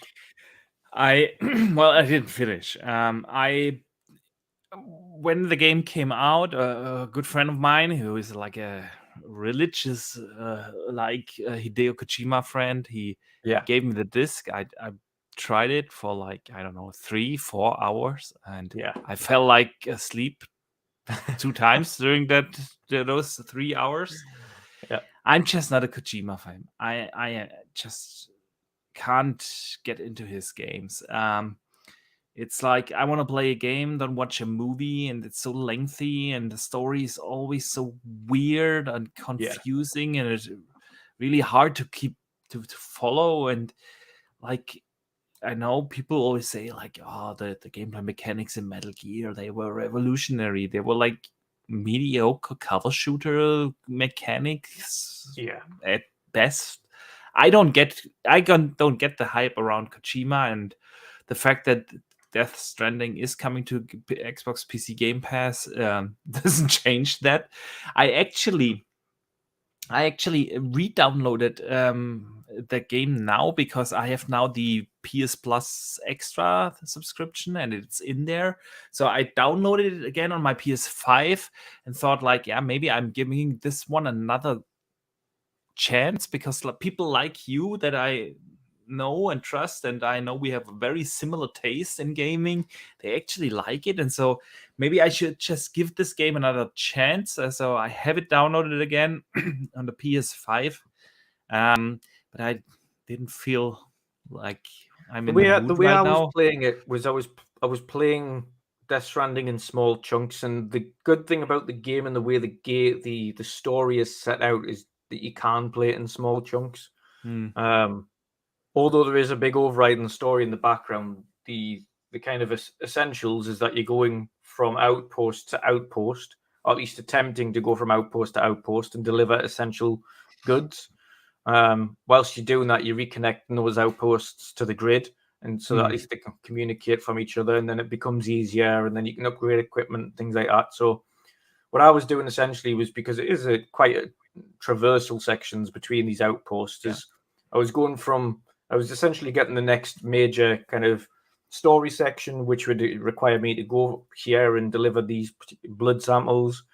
I didn't finish. When the game came out, a good friend of mine who is like a religious, Hideo Kojima friend, he gave me the disc. I tried it for like, I don't know, 3-4 hours, and I fell like asleep 2 times during those 3 hours. I'm just not a Kojima fan. I just can't get into his games. It's like I want to play a game, don't watch a movie, and it's so lengthy, and the story is always so weird and confusing, and it's really hard to keep to follow. And like, I know people always say like, oh, the gameplay mechanics in Metal Gear, they were revolutionary. They were like mediocre cover shooter mechanics at best. I don't get the hype around Kojima, and the fact that Death Stranding is coming to Xbox PC Game Pass doesn't change that. I actually re-downloaded the game now because I have now the PS Plus Extra subscription and it's in there. So I downloaded it again on my PS5 and thought like, yeah, maybe I'm giving this one another chance because people like you that I know and trust, and I know we have a very similar taste in gaming, they actually like it, and so maybe I should just give this game another chance. So I have it downloaded again on the PS5, but I didn't feel like I'm in the mood the way right I now. was playing it was I was playing Death Stranding in small chunks, and the good thing about the game and the way the story is set out is that you can play it in small chunks. Although there is a big overriding story in the background, the kind of essentials is that you're going from outpost to outpost, or at least attempting to go from outpost to outpost and deliver essential goods. Whilst you're doing that, you're reconnecting those outposts to the grid, and so that at least they can communicate from each other, and then it becomes easier, and then you can upgrade equipment, things like that. So what I was doing essentially was, because it is quite a traversal sections between these outposts, is I was essentially getting the next major kind of story section, which would require me to go here and deliver these blood samples.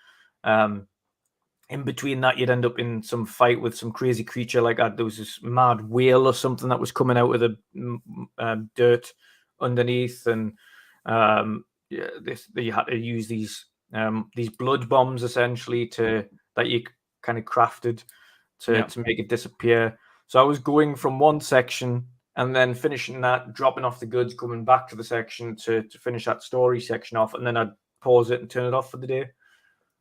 In between that, you'd end up in some fight with some crazy creature like that. There was this mad whale or something that was coming out of the dirt underneath, and you had to use these blood bombs essentially that you kind of crafted to make it disappear. So I was going from one section and then finishing that, dropping off the goods, coming back to the section to finish that story section off, and then I'd pause it and turn it off for the day.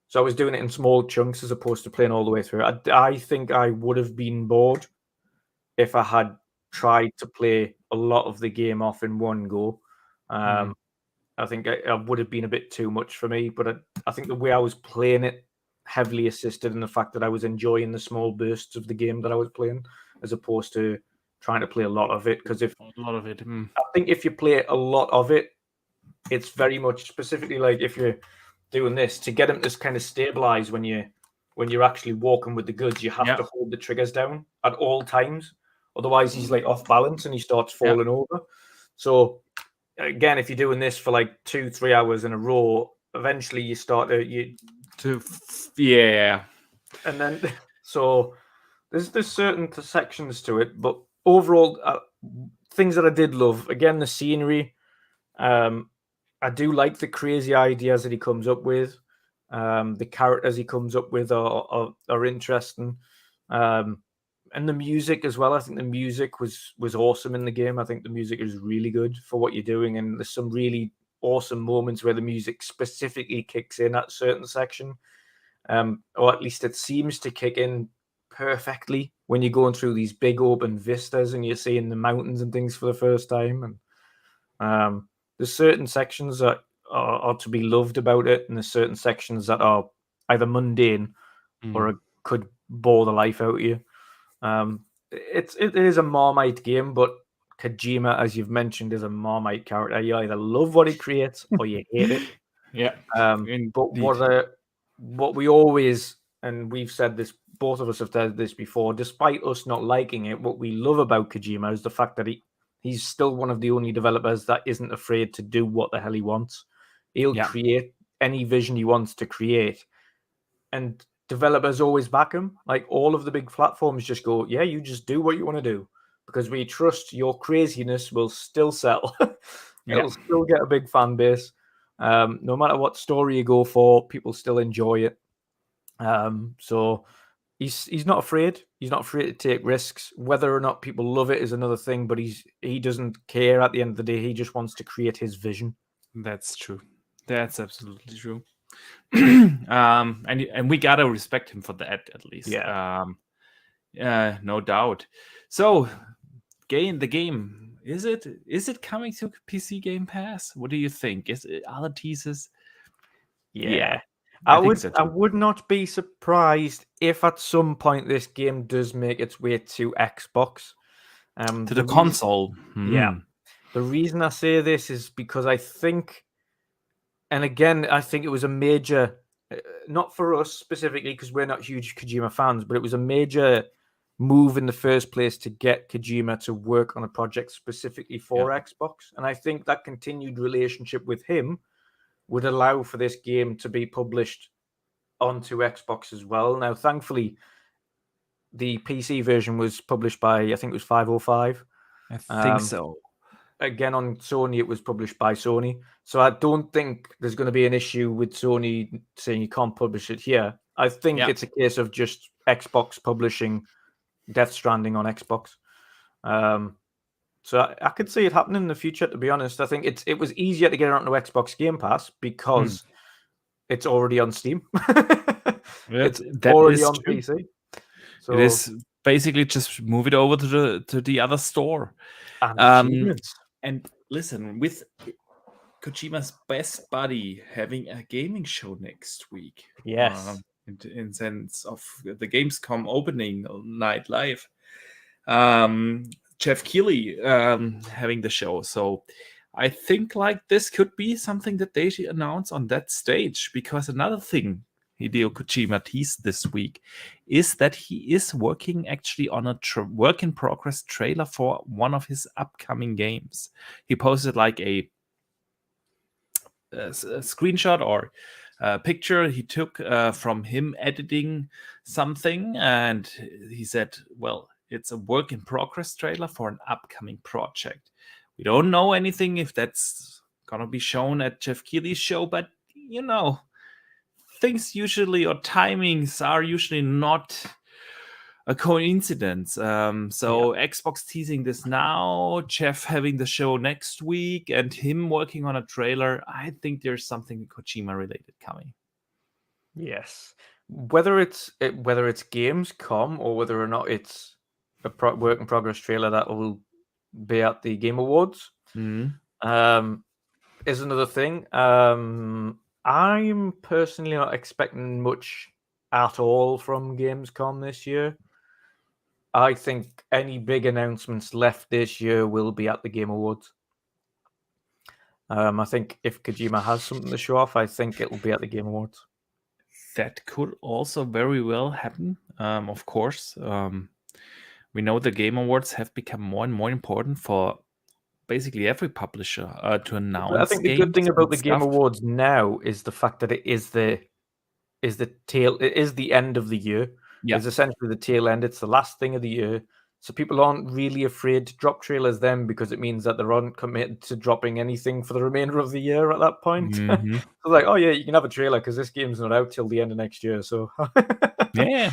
So I was doing it in small chunks as opposed to playing all the way through. I think I would have been bored if I had tried to play a lot of the game off in one go. I think I would have been a bit too much for me, but I think the way I was playing it heavily assisted in the fact that I was enjoying the small bursts of the game that I was playing, as opposed to trying to play a lot of it. Because I think if you play a lot of it, it's very much specifically like if you're doing this to get him to kind of stabilize when you're actually walking with the goods, you have to hold the triggers down at all times, otherwise he's like off balance and he starts falling over. So again, if you're doing this for like 2-3 hours in a row, eventually you start and then so there's certain sections to it, but overall things that I did love, again, the scenery. I do like the crazy ideas that he comes up with. The characters he comes up with are interesting. And the music as well. I think the music was awesome in the game. I think the music is really good for what you're doing. And there's some really awesome moments where the music specifically kicks in at a certain section. Or at least it seems to kick in perfectly when you're going through these big open vistas and you're seeing the mountains and things for the first time. And there's certain sections that are to be loved about it, and there's certain sections that are either mundane or could bore the life out of you. It is a Marmite game, but Kojima, as you've mentioned, is a Marmite character. You either love what he creates or you hate it. Yeah. But what we always, and we've said this, both of us have said this before, despite us not liking it, what we love about Kojima is the fact that he's still one of the only developers that isn't afraid to do what the hell he wants. He'll create any vision he wants to create. And developers always back him. Like all of the big platforms just go, yeah, you just do what you want to do. Because we trust your craziness will still sell. It'll still get a big fan base. No matter what story you go for, people still enjoy it. So he's not afraid. He's not afraid to take risks. Whether or not people love it is another thing, but he doesn't care at the end of the day. He just wants to create his vision. That's true. That's absolutely true. And we gotta respect him for that, at least. No doubt. So the game, is it coming to PC Game Pass? What do you think? Are the teasers? I would not be surprised if at some point this game does make its way to Xbox. To the console. Yeah. The reason I say this is because I think, and again, I think it was a major, not for us specifically, because we're not huge Kojima fans, but it was a major move in the first place to get Kojima to work on a project specifically for Xbox. And I think that continued relationship with him would allow for this game to be published onto Xbox as well. Now, thankfully, the PC version was published by, I think it was 505. I think so. Again, on Sony, it was published by Sony. So I don't think there's going to be an issue with Sony saying you can't publish it here. I think it's a case of just Xbox publishing Death Stranding on Xbox. So I could see it happening in the future, to be honest. I think it was easier to get it onto Xbox Game Pass because it's already on Steam. It's already on PC. So it is basically just move it over to the other store. And listen, with Kojima's best buddy having a gaming show next week. Yes. In sense of the Gamescom opening night live. Jeff Keighley having the show. So I think like this could be something that they should announce on that stage, because another thing Hideo Kojima teased this week is that he is working actually on a work in progress trailer for one of his upcoming games. He posted like a screenshot or a picture he took from him editing something, and he said, well, it's a work in progress trailer for an upcoming project. We don't know anything if that's gonna be shown at Jeff Keighley's show, but you know, things usually, or timings are usually not a coincidence. Xbox teasing this now, Jeff having the show next week, and him working on a trailer. I think there's something Kojima related coming. Yes, whether it's Gamescom or whether or not it's a work in progress trailer that will be at the Game Awards, is another thing. I'm personally not expecting much at all from Gamescom this year. I think any big announcements left this year will be at the Game Awards. I think if Kojima has something to show off, I think it will be at the Game Awards. That could also very well happen, of course. We know the Game Awards have become more and more important for basically every publisher to announce. But I think the good thing about the Game Awards now is the fact that it is the end of the year. It's essentially the tail end. It's the last thing of the year. So people aren't really afraid to drop trailers then, because it means that they're uncommitted to dropping anything for the remainder of the year at that point. So like, oh yeah, you can have a trailer because this game's not out till the end of next year. So yeah.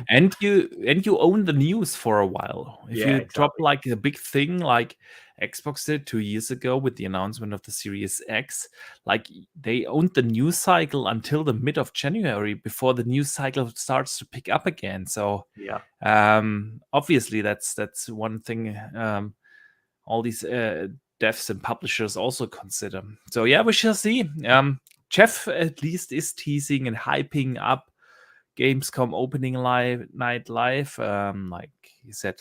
And you own the news for a while. If you drop like a big thing like Xbox did 2 years ago with the announcement of the Series X, like they owned the news cycle until the mid of January before the news cycle starts to pick up again. So obviously that's one thing all these devs and publishers also consider. So yeah, we shall see. Jeff at least is teasing and hyping up Gamescom opening night live. Like he said,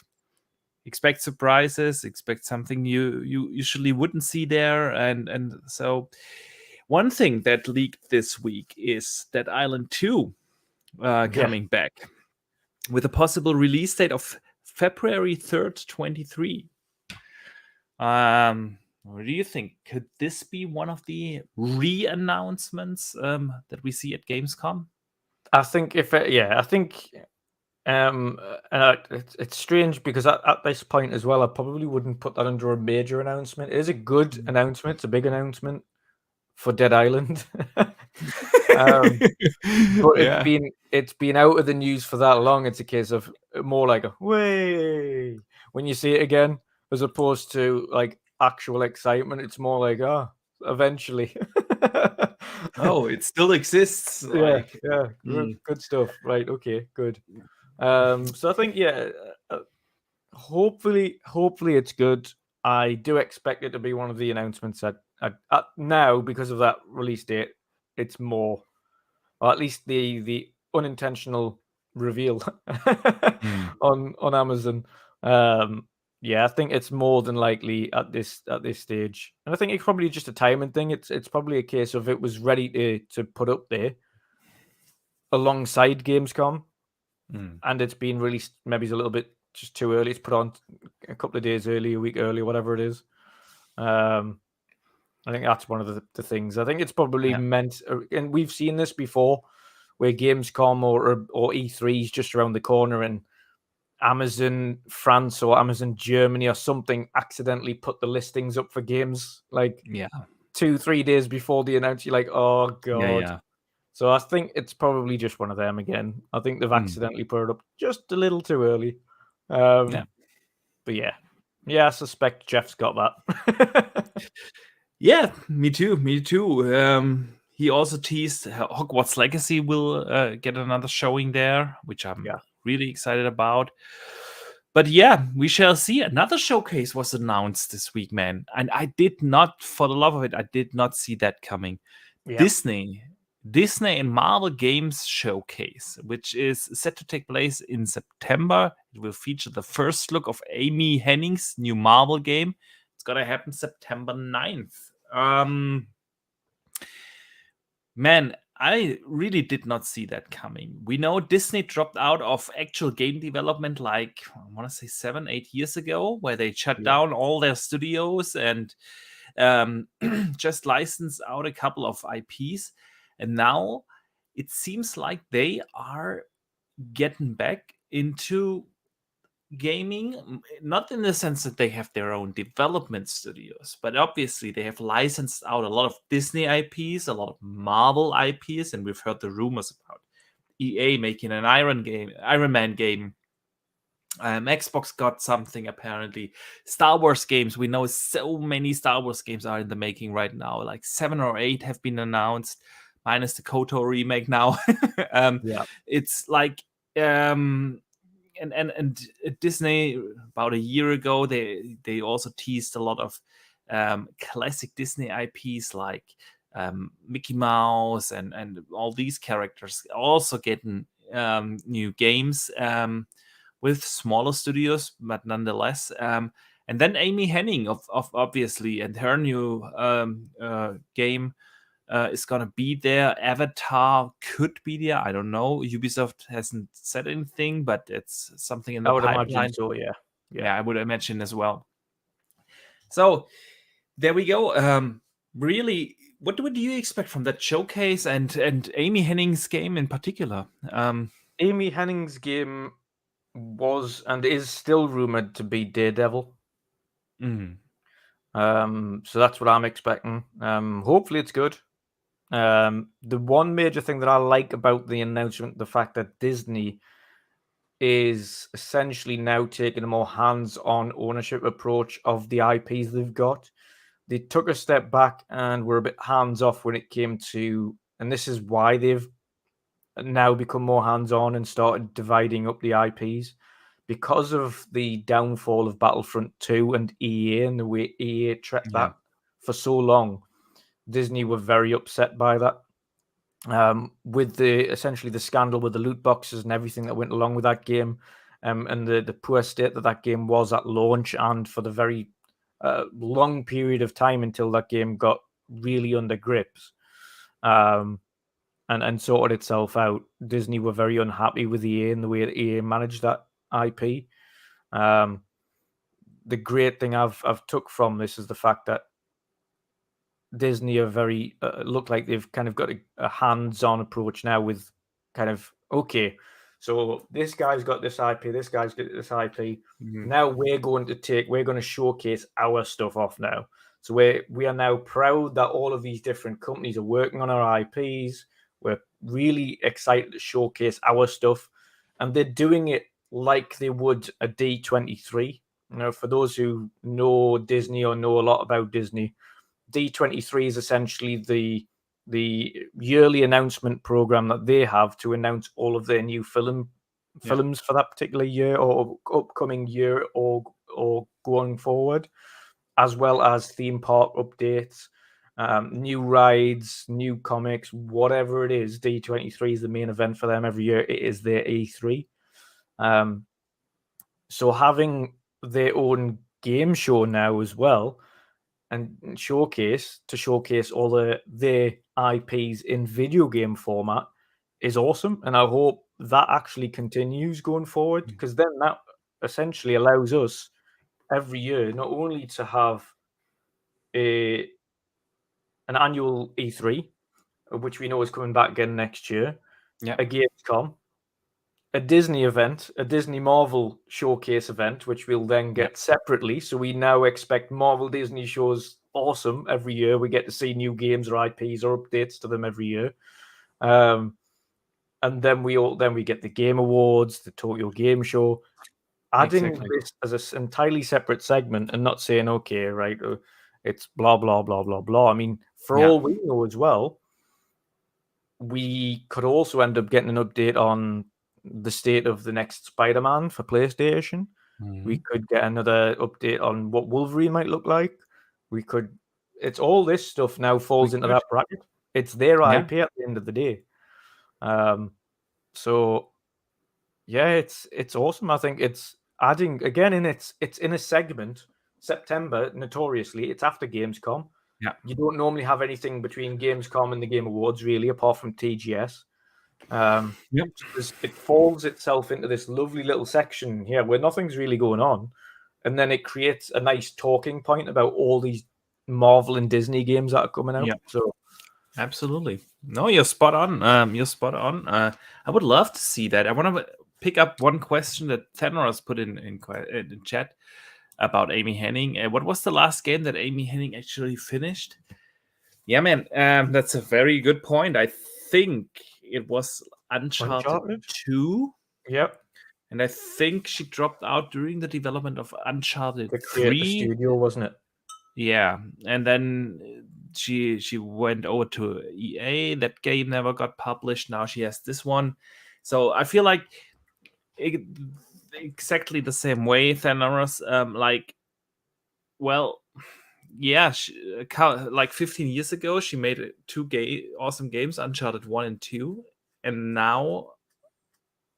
expect surprises, expect something you usually wouldn't see there, and so one thing that leaked this week is Dead Island 2 coming back with a possible release date of February 3rd, 23. What do you think? Could this be one of the re-announcements that we see at Gamescom? I think it's strange because at this point as well, I probably wouldn't put that under a major announcement. It is a good announcement. It's a big announcement for Dead Island. But it's been out of the news for that long. It's a case of more like a way when you see it again, as opposed to like actual excitement. It's more like eventually. Oh, it still exists. Like, good stuff. Right, okay, good. So I think hopefully it's good. I do expect it to be one of the announcements that now, because of that release date, it's more, or at least the unintentional reveal on Amazon. I think it's more than likely at this stage, and I think it's probably just a timing thing. It's probably a case of it was ready to put up there alongside Gamescom, and it's been released maybe a little bit just too early. It's put on a couple of days early, a week early, whatever it is. I think that's one of the things. I think it's probably meant, and we've seen this before, where Gamescom or E3 is just around the corner, and Amazon France or Amazon Germany or something accidentally put the listings up for games like 2-3 days before the announcement. You're like, oh god. So I think it's probably just one of them again. I think they've accidentally put it up just a little too early. But I suspect Jeff's got that. Yeah, me too. He also teased Hogwarts Legacy will get another showing there, which I'm really excited about. But we shall see. Another showcase was announced this week, man. And I did not, for the love of it, I did not see that coming. Yeah. Disney and Marvel Games Showcase, which is set to take place in September. It will feature the first look of Amy Hennig's new Marvel game. It's going to happen September 9th. Man, I really did not see that coming. We know Disney dropped out of actual game development like, I want to say 7-8 years ago, where they shut down all their studios and just licensed out a couple of IPs. And now it seems like they are getting back into gaming, not in the sense that they have their own development studios, but obviously they have licensed out a lot of Disney IPs, a lot of Marvel IPs, and we've heard the rumors about EA making an Iron Man game. Xbox got something apparently. Star Wars games, we know so many Star Wars games are in the making right now. Like 7 or 8 have been announced, minus the KOTOR remake now. It's like and Disney, about a year ago, they also teased a lot of classic Disney IPs like Mickey Mouse and all these characters also getting new games with smaller studios, but nonetheless. And then Amy Hennig of obviously, and her new game is going to be there. Avatar could be there. I don't know. Ubisoft hasn't said anything, but it's something in the pipeline. Imagine so, yeah, I would imagine as well. So there we go. Really, what do you expect from that showcase and Amy Hennig's game in particular? Amy Hennig's game was and is still rumored to be Daredevil. So that's what I'm expecting. Hopefully it's good. The one major thing that I like about the announcement, the fact that Disney is essentially now taking a more hands-on ownership approach of the IPs they've got. They took a step back and were a bit hands-off when it came to, and this is why they've now become more hands-on and started dividing up the IPs. Because of the downfall of Battlefront 2 and EA and the way EA tracked that for so long, Disney were very upset by that. with essentially the scandal with the loot boxes and everything that went along with that game, and the poor state that game was at launch, and for the very long period of time until that game got really under grips, and sorted itself out. Disney were very unhappy with EA and the way that EA managed that IP. The great thing I've took from this is the fact that Disney are very look like they've kind of got a hands-on approach now with kind of, okay, so this guy's got this IP, this guy's got this IP. Now we're going to showcase our stuff off now. So we are now proud that all of these different companies are working on our IPs. We're really excited to showcase our stuff, and they're doing it like they would a D23. You know, for those who know Disney or know a lot about Disney, D23 is essentially the yearly announcement program that they have to announce all of their new films for that particular year or upcoming year or going forward, as well as theme park updates, new rides, new comics, whatever it is. D23 is the main event for them every year. It is their E3. So having their own game show now as well, and showcase all their IPs in video game format is awesome. And I hope that actually continues going forward, because then that essentially allows us every year not only to have an annual E3, which we know is coming back again next year, a Gamescom, a Disney event, a Disney Marvel showcase event, which we'll then get separately. So we now expect Marvel Disney shows awesome every year. We get to see new games or IPs or updates to them every year. And then we get the Game Awards, the Tokyo Game Show. Adding this as an entirely separate segment and not saying, okay, right, it's blah, blah, blah, blah, blah. I mean, for all we know as well, we could also end up getting an update on the state of the next Spider-Man for PlayStation. We could get another update on what Wolverine might look like. It's all this stuff now falls into that bracket. It's their IP at the end of the day. So yeah, it's awesome. I think it's adding again it's in a segment. September, notoriously, it's after Gamescom. Yeah. You don't normally have anything between Gamescom and the Game Awards, really, apart from TGS. It folds itself into this lovely little section here where nothing's really going on, and then it creates a nice talking point about all these Marvel and Disney games that are coming out. So absolutely, no, you're spot on. I would love to see that. I want to pick up one question that Thanos put in chat about Amy Hennig. What was the last game that Amy Hennig actually finished? Yeah, man, that's a very good point. I think it was Uncharted 2. Yep. And I think she dropped out during the development of Uncharted 3. The studio, wasn't it? Yeah. And then she went over to EA. That game never got published. Now she has this one. So I feel like exactly the same way, Thanos. Like 15 years ago, she made two awesome games, Uncharted 1 and 2, and now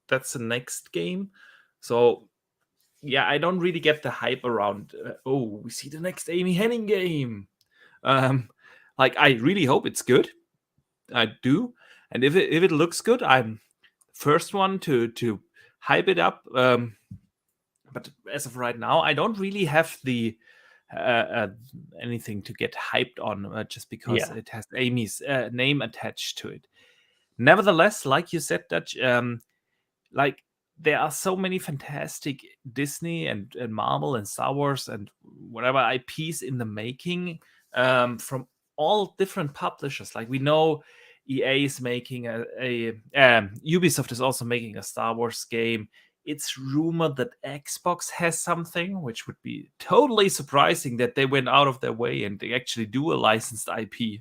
that's the next game. So, yeah, I don't really get the hype around, we see the next Amy Hennig game. I really hope it's good. I do. And if it looks good, I'm first one to hype it up. But as of right now, I don't really have the anything to get hyped on just because it has Amy's name attached to it. Nevertheless, like you said, Dutch, there are so many fantastic Disney and Marvel and Star Wars and whatever IPs in the making from all different publishers. Like we know EA is making Ubisoft is also making a Star Wars game. It's rumored that Xbox has something, which would be totally surprising that they went out of their way and they actually do a licensed IP.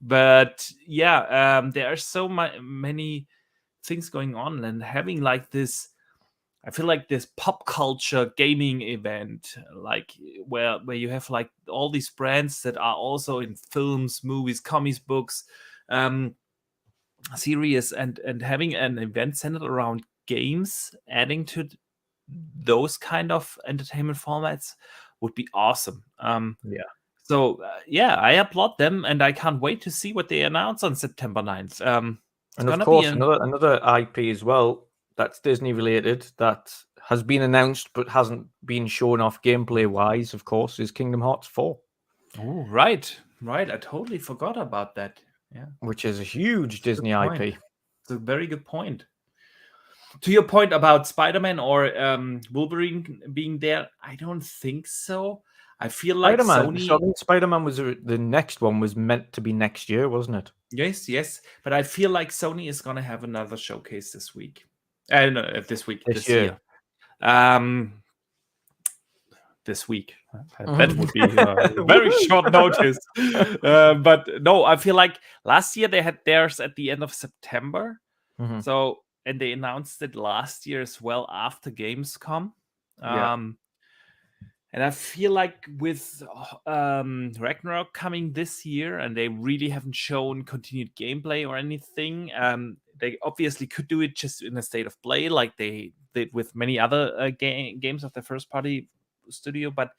But there are so many things going on, and having like this, I feel like this pop culture gaming event, like where you have like all these brands that are also in films, movies, comics books, series and having an event centered around games, adding to those kind of entertainment formats would be awesome. So I applaud them, and I can't wait to see what they announce on September 9th. And of course, another IP as well that's Disney related that has been announced but hasn't been shown off gameplay wise, of course, is Kingdom Hearts 4. Oh, right. I totally forgot about that. Yeah, which is a huge Disney IP. It's a very good point. To your point about Spider-Man or Wolverine being there, I don't think so. I feel like Spider-Man was the next one was meant to be next year, wasn't it? Yes. But I feel like Sony is going to have another showcase this week. This year. This week. That would be a very short notice. But no, I feel like last year they had theirs at the end of September. So, and they announced it last year as well after Gamescom. And I feel like with Ragnarok coming this year, and they really haven't shown continued gameplay or anything, they obviously could do it just in a state of play like they did with many other games of the first-party studio. But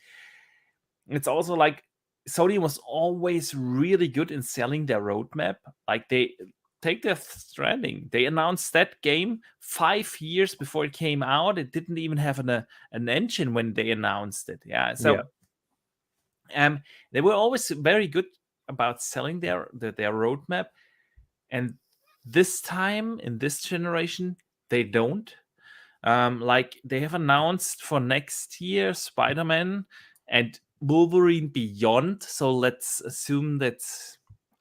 it's also like Sony was always really good in selling their roadmap. Like they take their Stranding. They announced that game 5 years before it came out. It didn't even have an engine when they announced it. They were always very good about selling their roadmap. And this time, in this generation, they don't. Like they have announced for next year Spider-Man and Wolverine Beyond. So let's assume that's,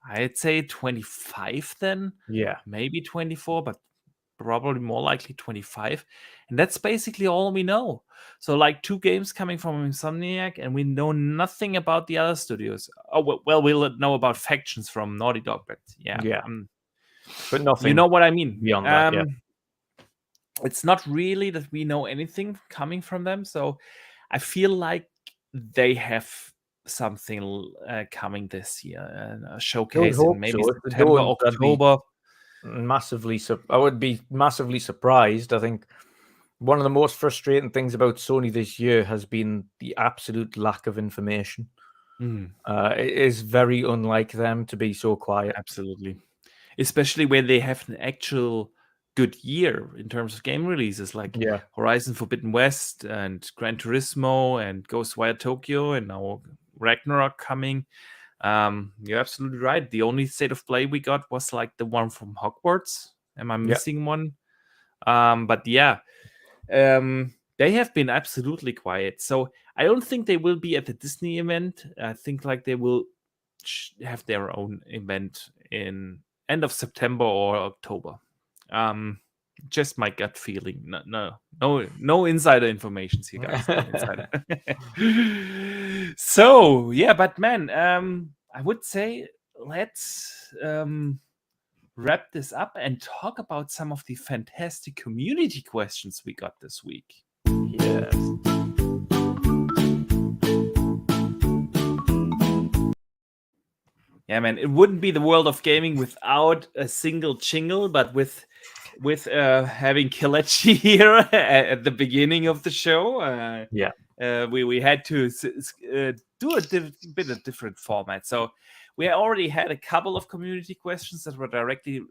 I'd say 25 then. Yeah. Maybe 24, but probably more likely 25. And that's basically all we know. So like 2 games coming from Insomniac, and we know nothing about the other studios. Oh, well, we'll know about Factions from Naughty Dog, but but nothing. You know what I mean? Beyond that, It's not really that we know anything coming from them. So I feel like they have something coming this year, a showcase in maybe September, October. I would be massively surprised. I think one of the most frustrating things about Sony this year has been the absolute lack of information. It is very unlike them to be so quiet. Absolutely. Especially when they have an actual good year in terms of game releases, like Horizon Forbidden West and Gran Turismo and Ghostwire Tokyo, and now Ragnarok coming. You're absolutely right. The only state of play we got was like the one from Hogwarts. Am I missing one? But they have been absolutely quiet. So I don't think they will be at the Disney event. I think like they will have their own event in end of September or October. Just my gut feeling. No insider information here, guys. No insider. So but man, I would say let's wrap this up and talk about some of the fantastic community questions we got this week. Yes. Yeah, man, it wouldn't be the world of gaming without a single jingle, but with having Kelechi here at the beginning of the show, we had to do a bit of different format. So we already had a couple of community questions that were directly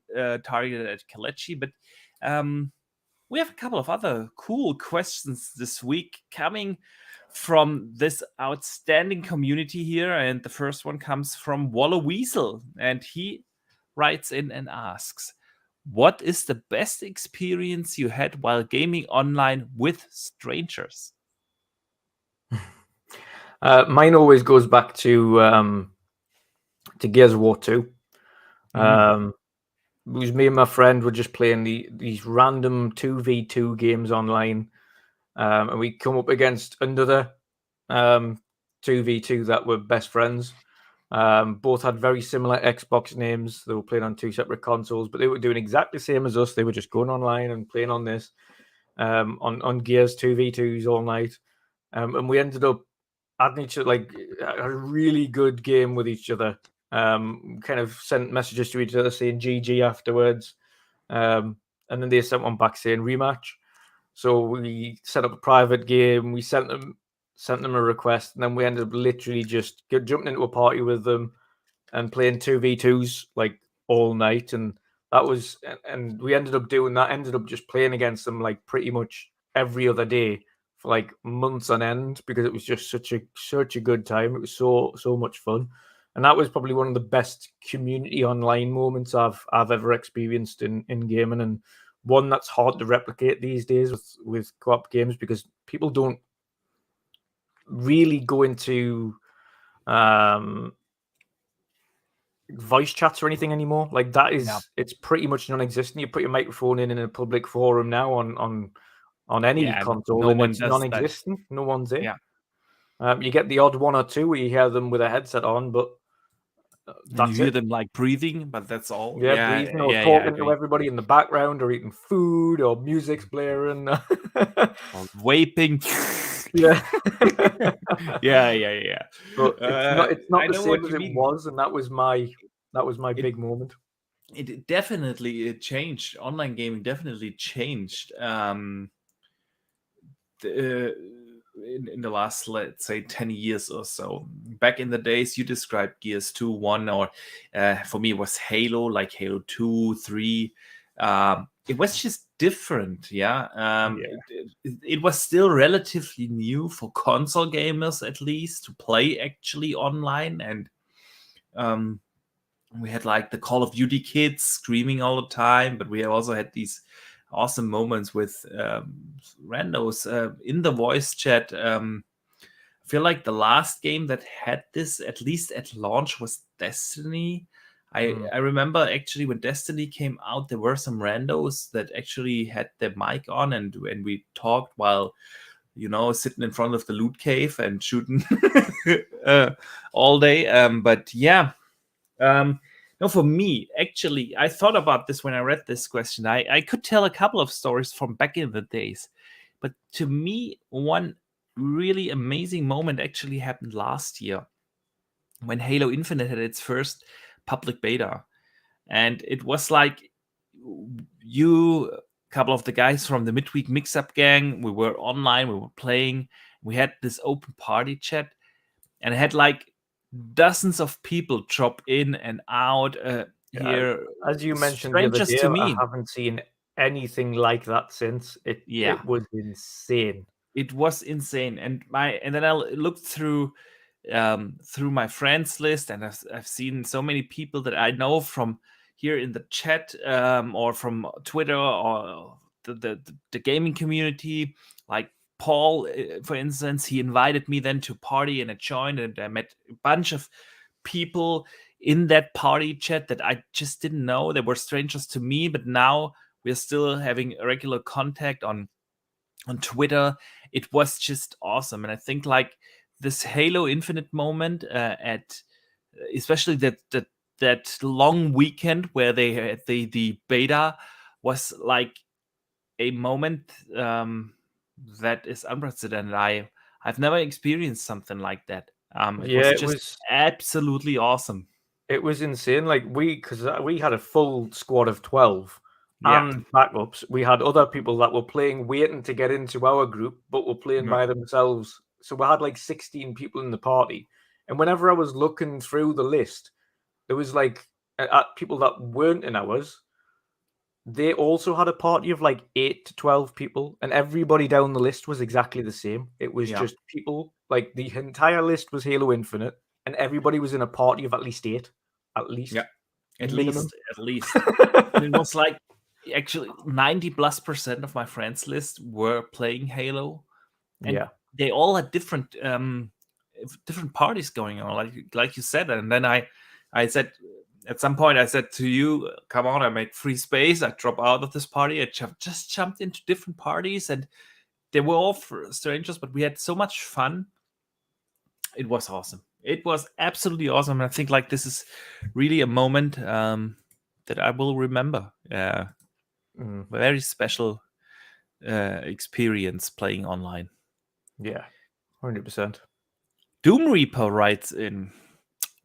targeted at Kelechi, but we have a couple of other cool questions this week coming from this outstanding community here. And the first one comes from Waller Weasel, and he writes in and asks, what is the best experience you had while gaming online with strangers? Mine always goes back to Gears of War 2. It was me and my friend were just playing these random 2v2 games online. And we come up against another 2v2 that were best friends. Both had very similar Xbox names. They were playing on 2 separate consoles, but they were doing exactly the same as us. They were just going online and playing on this, on Gears 2v2s all night. And we ended up adding each other, like a really good game with each other. Kind of sent messages to each other saying GG afterwards. And then they sent one back saying rematch. So we set up a private game. We sent them a request, and then we ended up literally just jumping into a party with them and playing 2v2s like all night. And we ended up doing that. Ended up just playing against them like pretty much every other day for like months on end, because it was just such a good time. It was so much fun. And that was probably one of the best community online moments I've ever experienced in gaming, and one that's hard to replicate these days with co-op games, because people don't really go into voice chats or anything anymore. Like that is it's pretty much non-existent. You put your microphone in a public forum now on any console, no and one it's does non-existent. No one's there. Yeah. You get the odd one or two where you hear them with a headset on, but and you hear them like breathing, but that's all. Breathing or talking to everybody in the background, or eating food, or music's blaring, or vaping. yeah. But it's not the same as it was, and that was my big moment. It definitely changed. Online gaming definitely changed. In the last, let's say, 10 years or so. Back in the days, you described Gears 2, 1, or for me, it was Halo, like Halo 2, 3. It was just different, It was still relatively new for console gamers, at least, to play actually online. And we had like the Call of Duty kids screaming all the time, but we also had these awesome moments with randos in the voice chat. I feel like the last game that had this, at least at launch, was Destiny. I remember actually when Destiny came out, there were some randos that actually had their mic on, and we talked while, sitting in front of the loot cave and shooting all day. But yeah. No, for me, actually, I thought about this when I read this question. I could tell a couple of stories from back in the days. But to me, one really amazing moment actually happened last year when Halo Infinite had its first public beta. And it was like a couple of the guys from the Midweek Mix-Up gang, we were online, we were playing. We had this open party chat, and it had like dozens of people drop in and out here. As you mentioned the other day, I haven't seen anything like that since. It was insane. It was insane. And then I looked through my friends list, and I've seen so many people that I know from here in the chat, or from Twitter, or the gaming community, like Paul, for instance. He invited me then to party, and I joined, and I met a bunch of people in that party chat that I just didn't know. They were strangers to me, but now we're still having regular contact on Twitter. It was just awesome. And I think like this Halo Infinite moment, especially that long weekend where they had the beta, was like a moment that is unprecedented. I've never experienced something like that. It was absolutely awesome. It was insane. Like because we had a full squad of 12 and backups. We had other people that were playing, waiting to get into our group, but were playing by themselves. So we had like 16 people in the party. And whenever I was looking through the list, there was like people that weren't in ours. They also had a party of like 8 to 12 people, and everybody down the list was exactly the same. It was just people, like the entire list was Halo Infinite, and everybody was in a party of at least 8. At least. Yeah. At least. And it was like actually 90+% of my friends list were playing Halo. And they all had different parties going on, like you said. And then I said, at some point, I said to you, come on, I make free space. I drop out of this party. I just jumped into different parties, and they were all strangers, but we had so much fun. It was awesome. It was absolutely awesome. And I think like this is really a moment that I will remember. Very special experience playing online. Yeah, 100%. Doom Reaper writes in,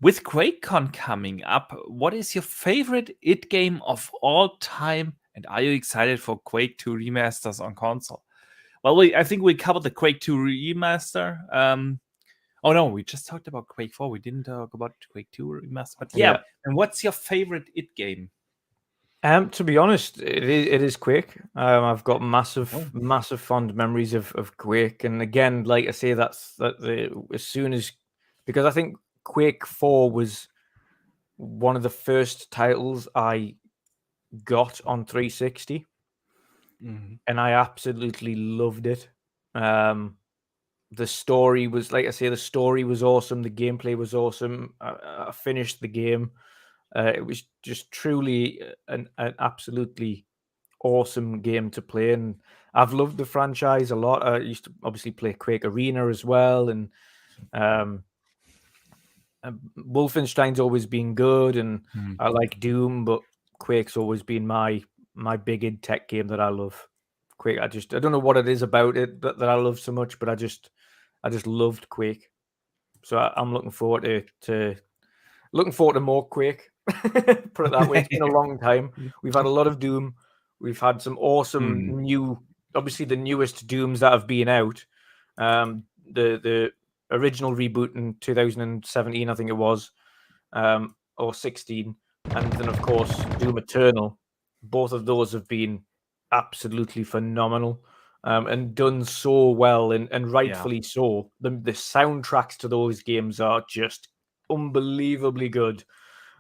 with QuakeCon coming up, what is your favorite IT game of all time? And are you excited for Quake 2 remasters on console? Well, I think we covered the Quake 2 remaster. Oh no, we just talked about Quake 4. We didn't talk about Quake 2 remaster. But yeah. And what's your favorite IT game? To be honest, it is Quake. I've got massive fond memories of Quake, and again, like I say, as soon as, because I think Quake 4 was one of the first titles I got on 360, and I absolutely loved it. The story was, like I say, the story was awesome. The gameplay was awesome. I finished the game. It was just truly an absolutely awesome game to play, and I've loved the franchise a lot. I used to obviously play Quake Arena as well, and Wolfenstein's always been good, and I like Doom, but Quake's always been my big id tech game that I love. Quake, I don't know what it is about it that I love so much, but I just loved Quake. So I'm looking forward to more Quake. Put it that way. It's been a long time. We've had a lot of Doom. We've had some awesome obviously the newest Dooms that have been out. The original reboot in 2017, I think it was, or 16, and then of course Doom Eternal. Both of those have been absolutely phenomenal, and done so well, and rightfully so. The soundtracks to those games are just unbelievably good.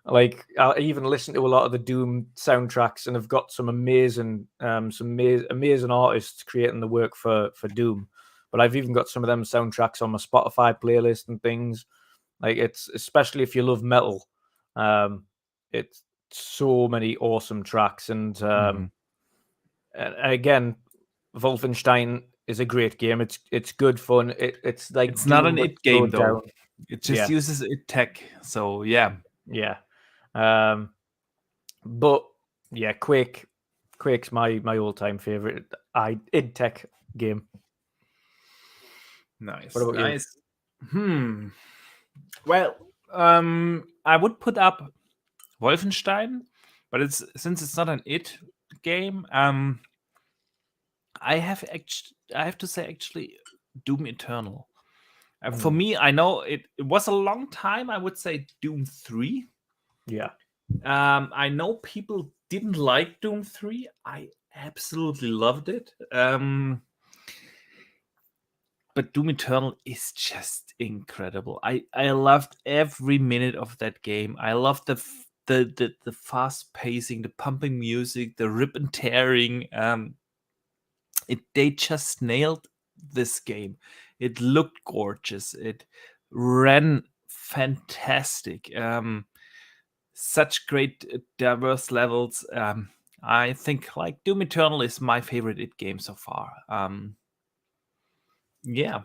Like, I even listen to a lot of the Doom soundtracks, and have got some amazing artists creating the work for Doom. But I've even got some of them soundtracks on my Spotify playlist and things. Like, it's, especially if you love metal, it's so many awesome tracks. And again, Wolfenstein is a great game. It's good fun. It's like, it's not an IT game though. It just Yeah. uses IT tech. So yeah. But yeah, Quake's my all-time favorite id tech game. Nice. What about you? Well, I would put up Wolfenstein, but since it's not an IT game, I have to say actually Doom Eternal. For me, I know it was a long time. I would say Doom 3. Yeah. I know people didn't like Doom 3. I absolutely loved it. But Doom Eternal is just incredible. I loved every minute of that game. I loved the fast pacing, the pumping music, the rip and tearing. They just nailed this game. It looked gorgeous. It ran fantastic. Such great diverse levels. I think like Doom Eternal is my favorite IT game so far. Yeah.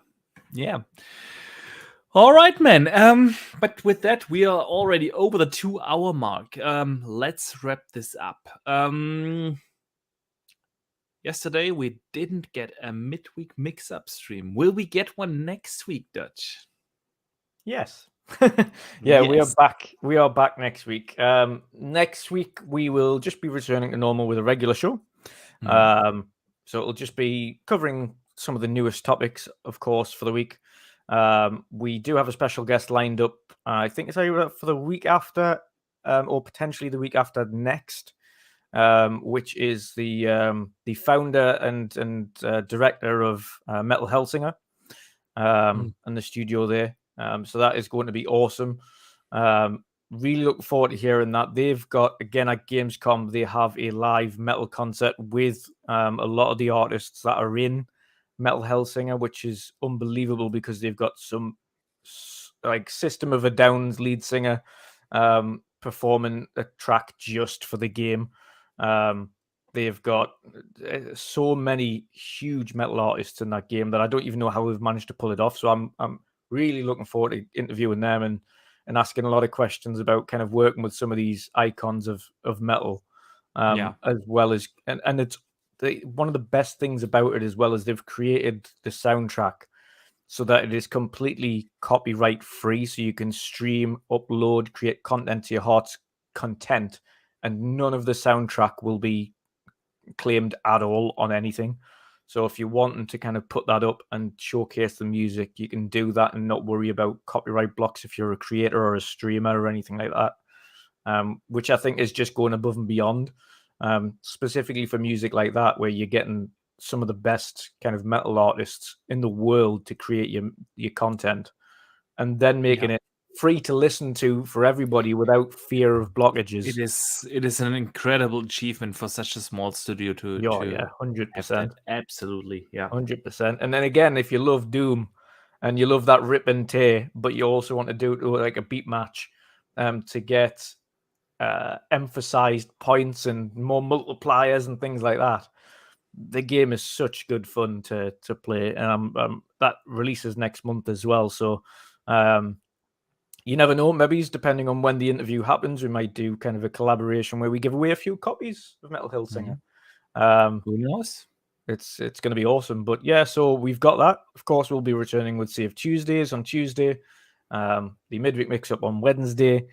All right, man. But with that, we are already over the 2-hour mark. Let's wrap this up. Yesterday we didn't get a midweek mix-up stream. Will we get one next week, Dutch? Yes. Yeah, yes. We are back next week. Next week we will just be returning to normal with a regular show. So it'll just be covering some of the newest topics, of course, for the week. We do have a special guest lined up. I think it's either for the week after, or potentially the week after next, which is the founder and director of Metal Hellsinger, and the studio there. So that is going to be awesome. Really look forward to hearing that. They've got, again, at Gamescom, they have a live metal concert with a lot of the artists that are in Metal Hellsinger, which is unbelievable because they've got some like System of a Down's lead singer performing a track just for the game. They've got so many huge metal artists in that game that I don't even know how we've managed to pull it off. So I'm really looking forward to interviewing them and asking a lot of questions about kind of working with some of these icons of metal, as well as, and it's one of the best things about it as well as they've created the soundtrack so that it is completely copyright free, so you can stream, upload, create content to your heart's content, and none of the soundtrack will be claimed at all on anything. So if you're wanting to kind of put that up and showcase the music, you can do that and not worry about copyright blocks if you're a creator or a streamer or anything like that, which I think is just going above and beyond, specifically for music like that, where you're getting some of the best kind of metal artists in the world to create your content, and then making it free to listen to for everybody without fear of blockages. It is an incredible achievement for such a small studio to 100%. Absolutely, 100%. And then again, if you love Doom and you love that rip and tear, but you also want to do it like a beat match, to get emphasized points and more multipliers and things like that, the game is such good fun to play, and that releases next month as well. So you never know. Maybe depending on when the interview happens, we might do kind of a collaboration where we give away a few copies of Metal Hellsinger. Who knows? It's going to be awesome. But yeah, so we've got that. Of course, we'll be returning with Save Tuesdays on Tuesday, the midweek mix-up on Wednesday,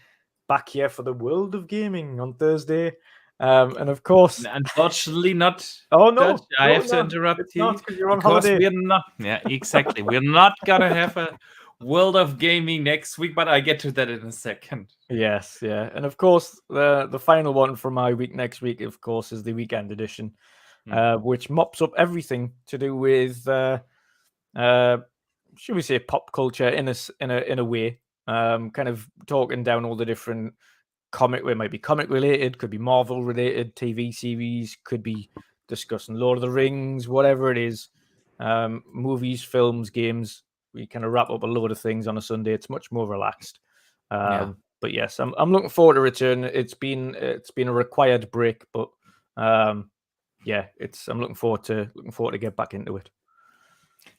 back here for the World of Gaming on Thursday. And of course, unfortunately not. Oh no, I have to interrupt you because you're on holiday. We're not. Yeah, exactly. We're not gonna have a World of Gaming next week, but I get to that in a second. Yes, yeah, and of course the final one for my week next week, of course, is the weekend edition, which mops up everything to do with, should we say, pop culture in a way, kind of talking down all the different comic. It might be comic related, could be Marvel related, TV series, could be discussing Lord of the Rings, whatever it is, movies, films, games. We kind of wrap up a load of things on a Sunday. It's much more relaxed. But yes, I'm looking forward to return. It's been a required break, but I'm looking forward to get back into it.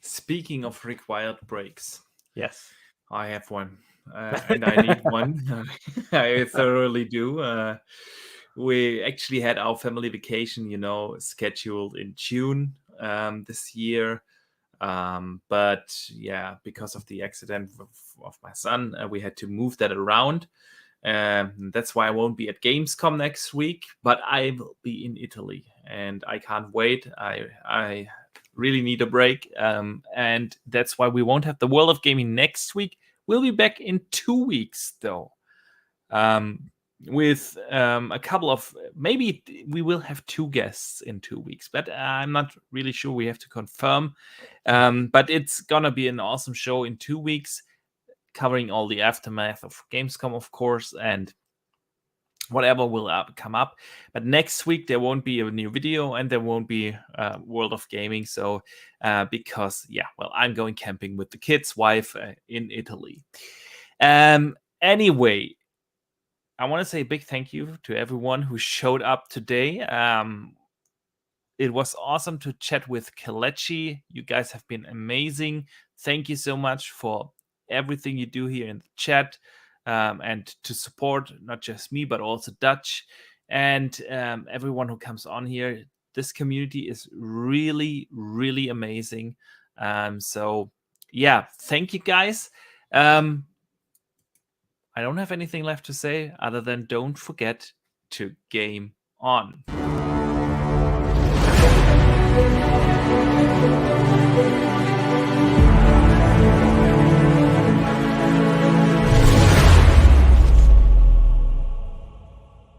Speaking of required breaks, yes, I have one, and I need one. I thoroughly do. We actually had our family vacation, scheduled in June this year. But yeah, because of the accident of my son, we had to move that around. That's why I won't be at Gamescom next week, but I will be in Italy, and I can't wait. I really need a break, and that's why we won't have the World of Gaming next week. We'll be back in 2 weeks, though. With a couple of, maybe we will have 2 guests in 2 weeks, but I'm not really sure. We have to confirm. But it's gonna be an awesome show in 2 weeks, covering all the aftermath of Gamescom, of course, and whatever will come up. But next week there won't be a new video, and there won't be World of Gaming. So because I'm going camping with the kids, wife in Italy. Anyway, I want to say a big thank you to everyone who showed up today. It was awesome to chat with Kelechi. You guys have been amazing. Thank you so much for everything you do here in the chat, and to support not just me, but also Dutch and everyone who comes on here. This community is really, really amazing. So yeah, thank you guys. I don't have anything left to say other than don't forget to game on.